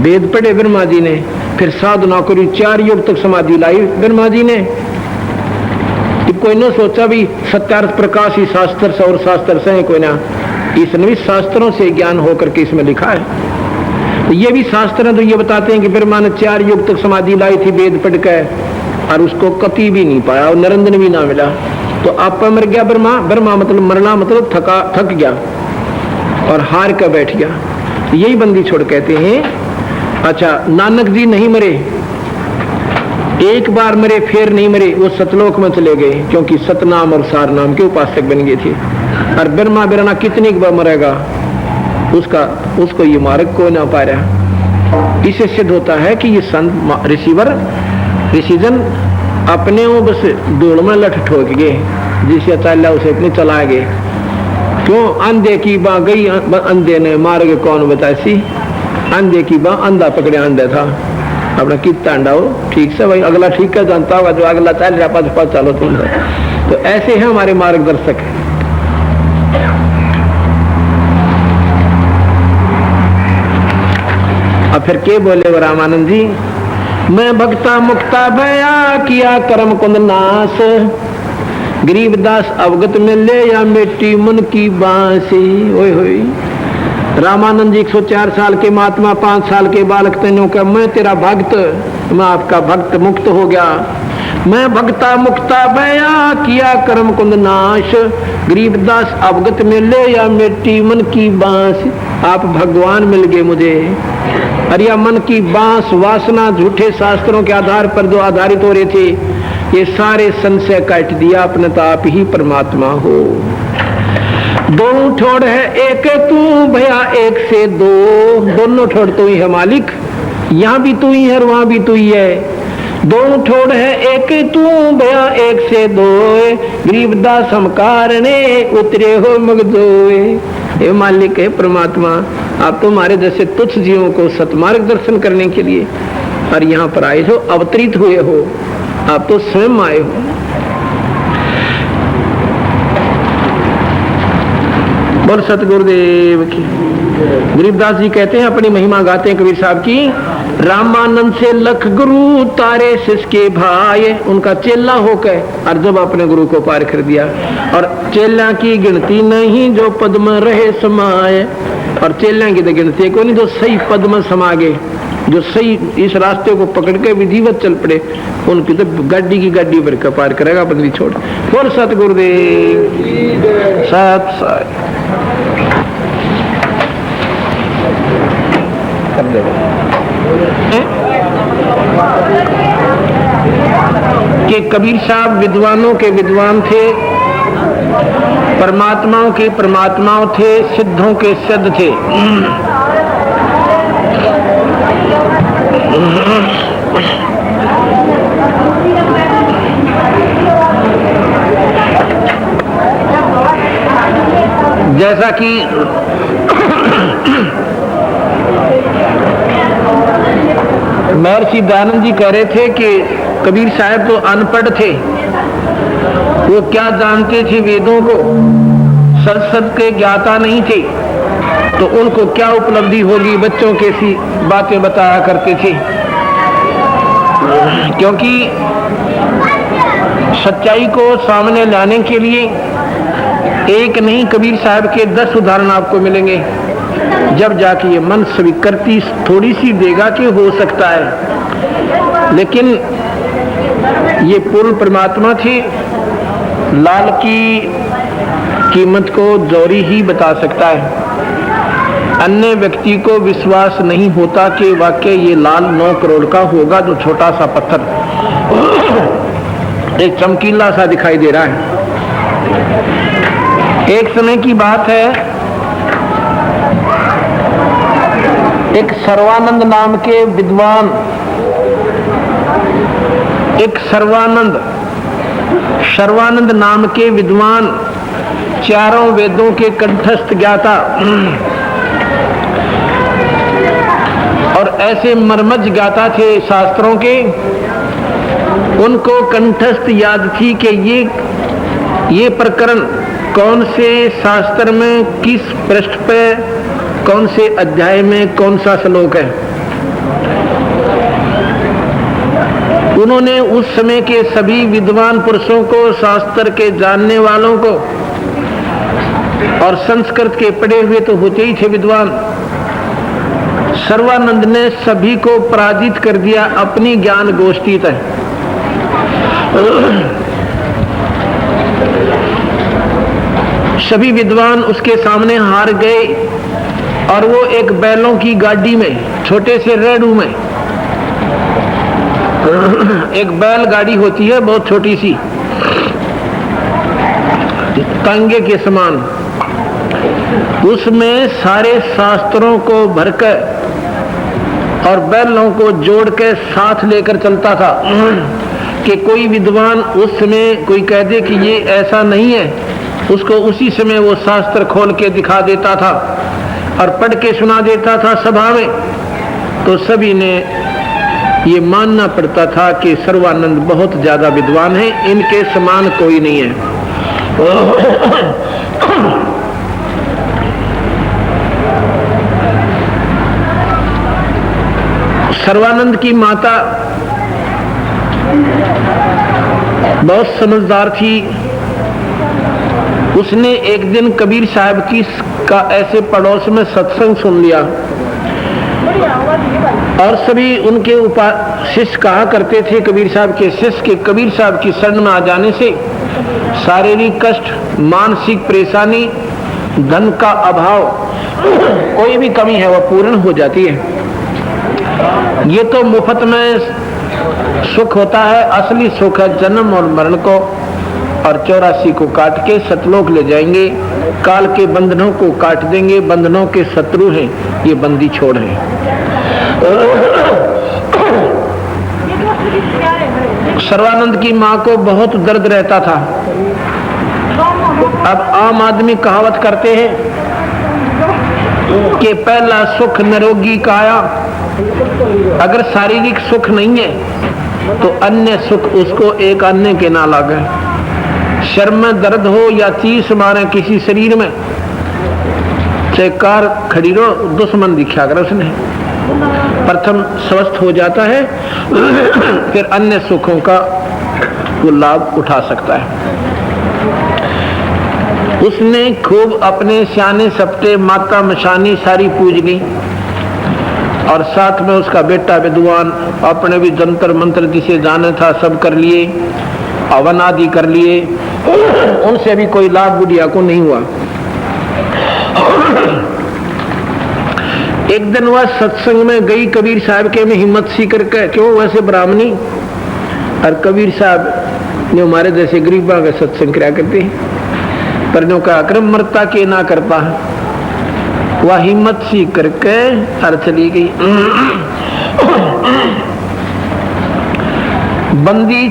वेद पढ़े ब्रह्मा जी ने फिर साधना करी 4 युग तक समाधि लाई ब्रह्मा जी ने। कोई न सोचा भी सत्यार्थ प्रकाश ही शास्त्र से और शास्त्र से कोई ना इसने भी शास्त्रों से ज्ञान होकर के इसमें लिखा है। तो ये भी शास्त्र तो ये बताते हैं कि ब्रह्मा ने 4 युग तक समाधि लाई थी वेद पढ़ कर और उसको कति भी नहीं पाया और निरंजन भी ना मिला तो आप मर गया ब्रह्मा। ब्रह्मा मतलब मरना मतलब थक गया और हार कर बैठ गया। तो यही बंदी छोड़ कहते हैं। अच्छा नानक जी नहीं मरे एक बार मरे फिर नहीं मरे वो सतलोक में चले गए क्योंकि सतनाम और सार नाम के उपासक बन गए थे। और ब्रह्मा बिरना कितनी बार मरेगा उसको ये मार्ग को ना पा रहा। इससे सिद्ध होता है कि ये संत ऋषिजन अपने वो बस दौड़ में लठ ठोक गए जिसे चला उसे इतने चला गए। क्यों अंधे की बाँ गई अंधे ने मार के कौन बतासी अंधे की बाँ अंधा पकड़े अंधे था अपना कितना अंडा हो ठीक से भाई अगला ठीक है जानता होगा जो अगला चल रहा पास चलो तुम तो ऐसे हैं हमारे मार्गदर्शक। अब फिर के बोले वो रामानंद जी, मैं भक्ता मुक्ता भया किया कर्म कुंद नाश, गरीबदास अवगत में ले या मिट्टी मन की बांसी। ओए होए रामानंद जी 104 साल के महात्मा, 5 साल के बालक तेनों का मैं तेरा भक्त, मैं आपका भक्त मुक्त हो गया। मैं भक्ता मुक्ता भया किया कर्म कुंद नाश, गरीबदास अवगत में ले या मिट्टी मन की बांस। आप भगवान मिल गए मुझे। अरे या मन की बांस वासना झूठे शास्त्रों के आधार पर जो आधारित हो रहे थे, ये सारे संशय काट दिया, अपने तो आप ही परमात्मा हो। दो ठोड़ है एक तू भया एक से दो, दोनों ठोड़ तू ही है मालिक, यहाँ भी तू ही है और वहां भी तू ही है। दो ठोड़ है एक तू भया एक से दो, गरीबदास हम कारणे उतरे हो मगदोए। हे मालिक है परमात्मा, आप तो हमारे जैसे तुच्छ जीवों को सतमार्ग दर्शन करने के लिए और यहाँ पर आए हो, अवतरित हुए हो, आप तो स्वयं आए हो। बोल सतगुरुदेव की। गरीबदास जी कहते हैं, अपनी महिमा गाते हैं कबीर साहब की, रामानंद से लख गुरु तारे शिष्य भाई, उनका चेला होकर और जब अपने गुरु को पार कर दिया। और चेला की गिनती नहीं जो पद में रहे समाये, और चेला की तो गिनती को नहीं जो सही पद में समा गए, जो सही इस रास्ते को पकड़ के विधिवत चल पड़े, उनकी तो गाड़ी की गाड़ी भर कर पार करेगा बंदी छोड़। बोल सतगुरुदेव सत कि कबीर साहब विद्वानों के विद्वान थे, परमात्माओं के परमात्माओं थे, सिद्धों के सिद्ध थे। जैसा कि महर्षि दयानंद जी कह रहे थे कि कबीर साहब तो अनपढ़ थे, वो क्या जानते थे वेदों को, सत के ज्ञाता नहीं थे, तो उनको क्या उपलब्धि होगी, बच्चों के सी बातें बताया करते थे। क्योंकि सच्चाई को सामने लाने के लिए एक नहीं कबीर साहब के 10 उदाहरण आपको मिलेंगे, जब जाके ये मन स्वीकृति थोड़ी सी देगा कि हो सकता है। लेकिन ये पूर्ण परमात्मा थे, लाल की कीमत को जौहरी ही बता सकता है। अन्य व्यक्ति को विश्वास नहीं होता कि वाकई ये लाल 9 करोड़ का होगा, जो छोटा सा पत्थर एक चमकीला सा दिखाई दे रहा है। एक समय की बात है, एक सर्वानंद नाम के विद्वान, एक सर्वानंद नाम के विद्वान, चारों वेदों के कंठस्थ ज्ञाता और ऐसे मर्मज्ञ ज्ञाता थे शास्त्रों के, उनको कंठस्थ याद थी कि ये प्रकरण कौन से शास्त्र में, किस पृष्ठ पे, कौन से अध्याय में कौन सा श्लोक है। उन्होंने उस समय के सभी विद्वान पुरुषों को, शास्त्र के जानने वालों को, और संस्कृत के पढ़े हुए तो होते ही थे विद्वान, सर्वानंद ने सभी को पराजित कर दिया अपनी ज्ञान गोष्ठी तक। सभी विद्वान उसके सामने हार गए और वो एक बैलों की गाड़ी में, छोटे से रेड़ू में, एक बैल गाड़ी होती है बहुत छोटी सी, तांगे के समान, उसमें सारे शास्त्रों को भरकर और बैलों को जोड़ के साथ लेकर चलता था कि कोई विद्वान उस समय कोई कह दे कि ये ऐसा नहीं है, उसको उसी समय वो शास्त्र खोल के दिखा देता था और पढ़ के सुना देता था सभा में। तो सभी ने ये मानना पड़ता था कि सर्वानंद बहुत ज्यादा विद्वान है, इनके समान कोई नहीं है। सर्वानंद की माता बहुत समझदार थी। उसने एक दिन कबीर साहब की का ऐसे पड़ोस में सत्संग सुन लिया और सभी उनके शिष्य कहा करते थे, कबीर साहब के शिष्य के कबीर साहब की शरण में आ जाने से शारीरिक कष्ट, मानसिक परेशानी, धन का अभाव, कोई भी कमी है वह पूर्ण हो जाती है। ये तो मुफ्त में सुख होता है, असली सुख है जन्म और मरण को, और 84 को काट के सतलोक ले जाएंगे, काल के बंधनों को काट देंगे, बंधनों के शत्रु हैं ये बंदी छोड़ हैं। सर्वानंद की माँ को बहुत दर्द रहता था। अब आम आदमी कहावत करते हैं कि पहला सुख निरोगी काया, अगर शारीरिक सुख नहीं है तो अन्य सुख उसको एक अन्य के ना लागे। शर में दर्द हो या चीस मारे किसी शरीर में, चाहे कार खड़ी रहो, दुश्मन दिखा कर उसने प्रथम स्वस्थ हो जाता है, फिर अन्य सुखों का वो लाभ उठा सकता है। उसने खूब अपने सियाने सप्ते माता मशानी सारी पूज ली, और साथ में उसका बेटा विद्वान, अपने भी जंतर मंत्र जिसे जाने था सब कर लिए, हवन आदि कर लिए, उनसे भी कोई लाभ बुढ़िया को नहीं हुआ। एक दिन वह सत्संग में गई कबीर साहब के में हिम्मत सी करके, क्यों वैसे ब्राह्मणी, और कबीर साहब ने हमारे जैसे गरीबा का सत्संग क्या करते हैं, पर जो का अक्रम मरता के ना करता है, वह हिम्मत सी करके हर चली गई। बंदी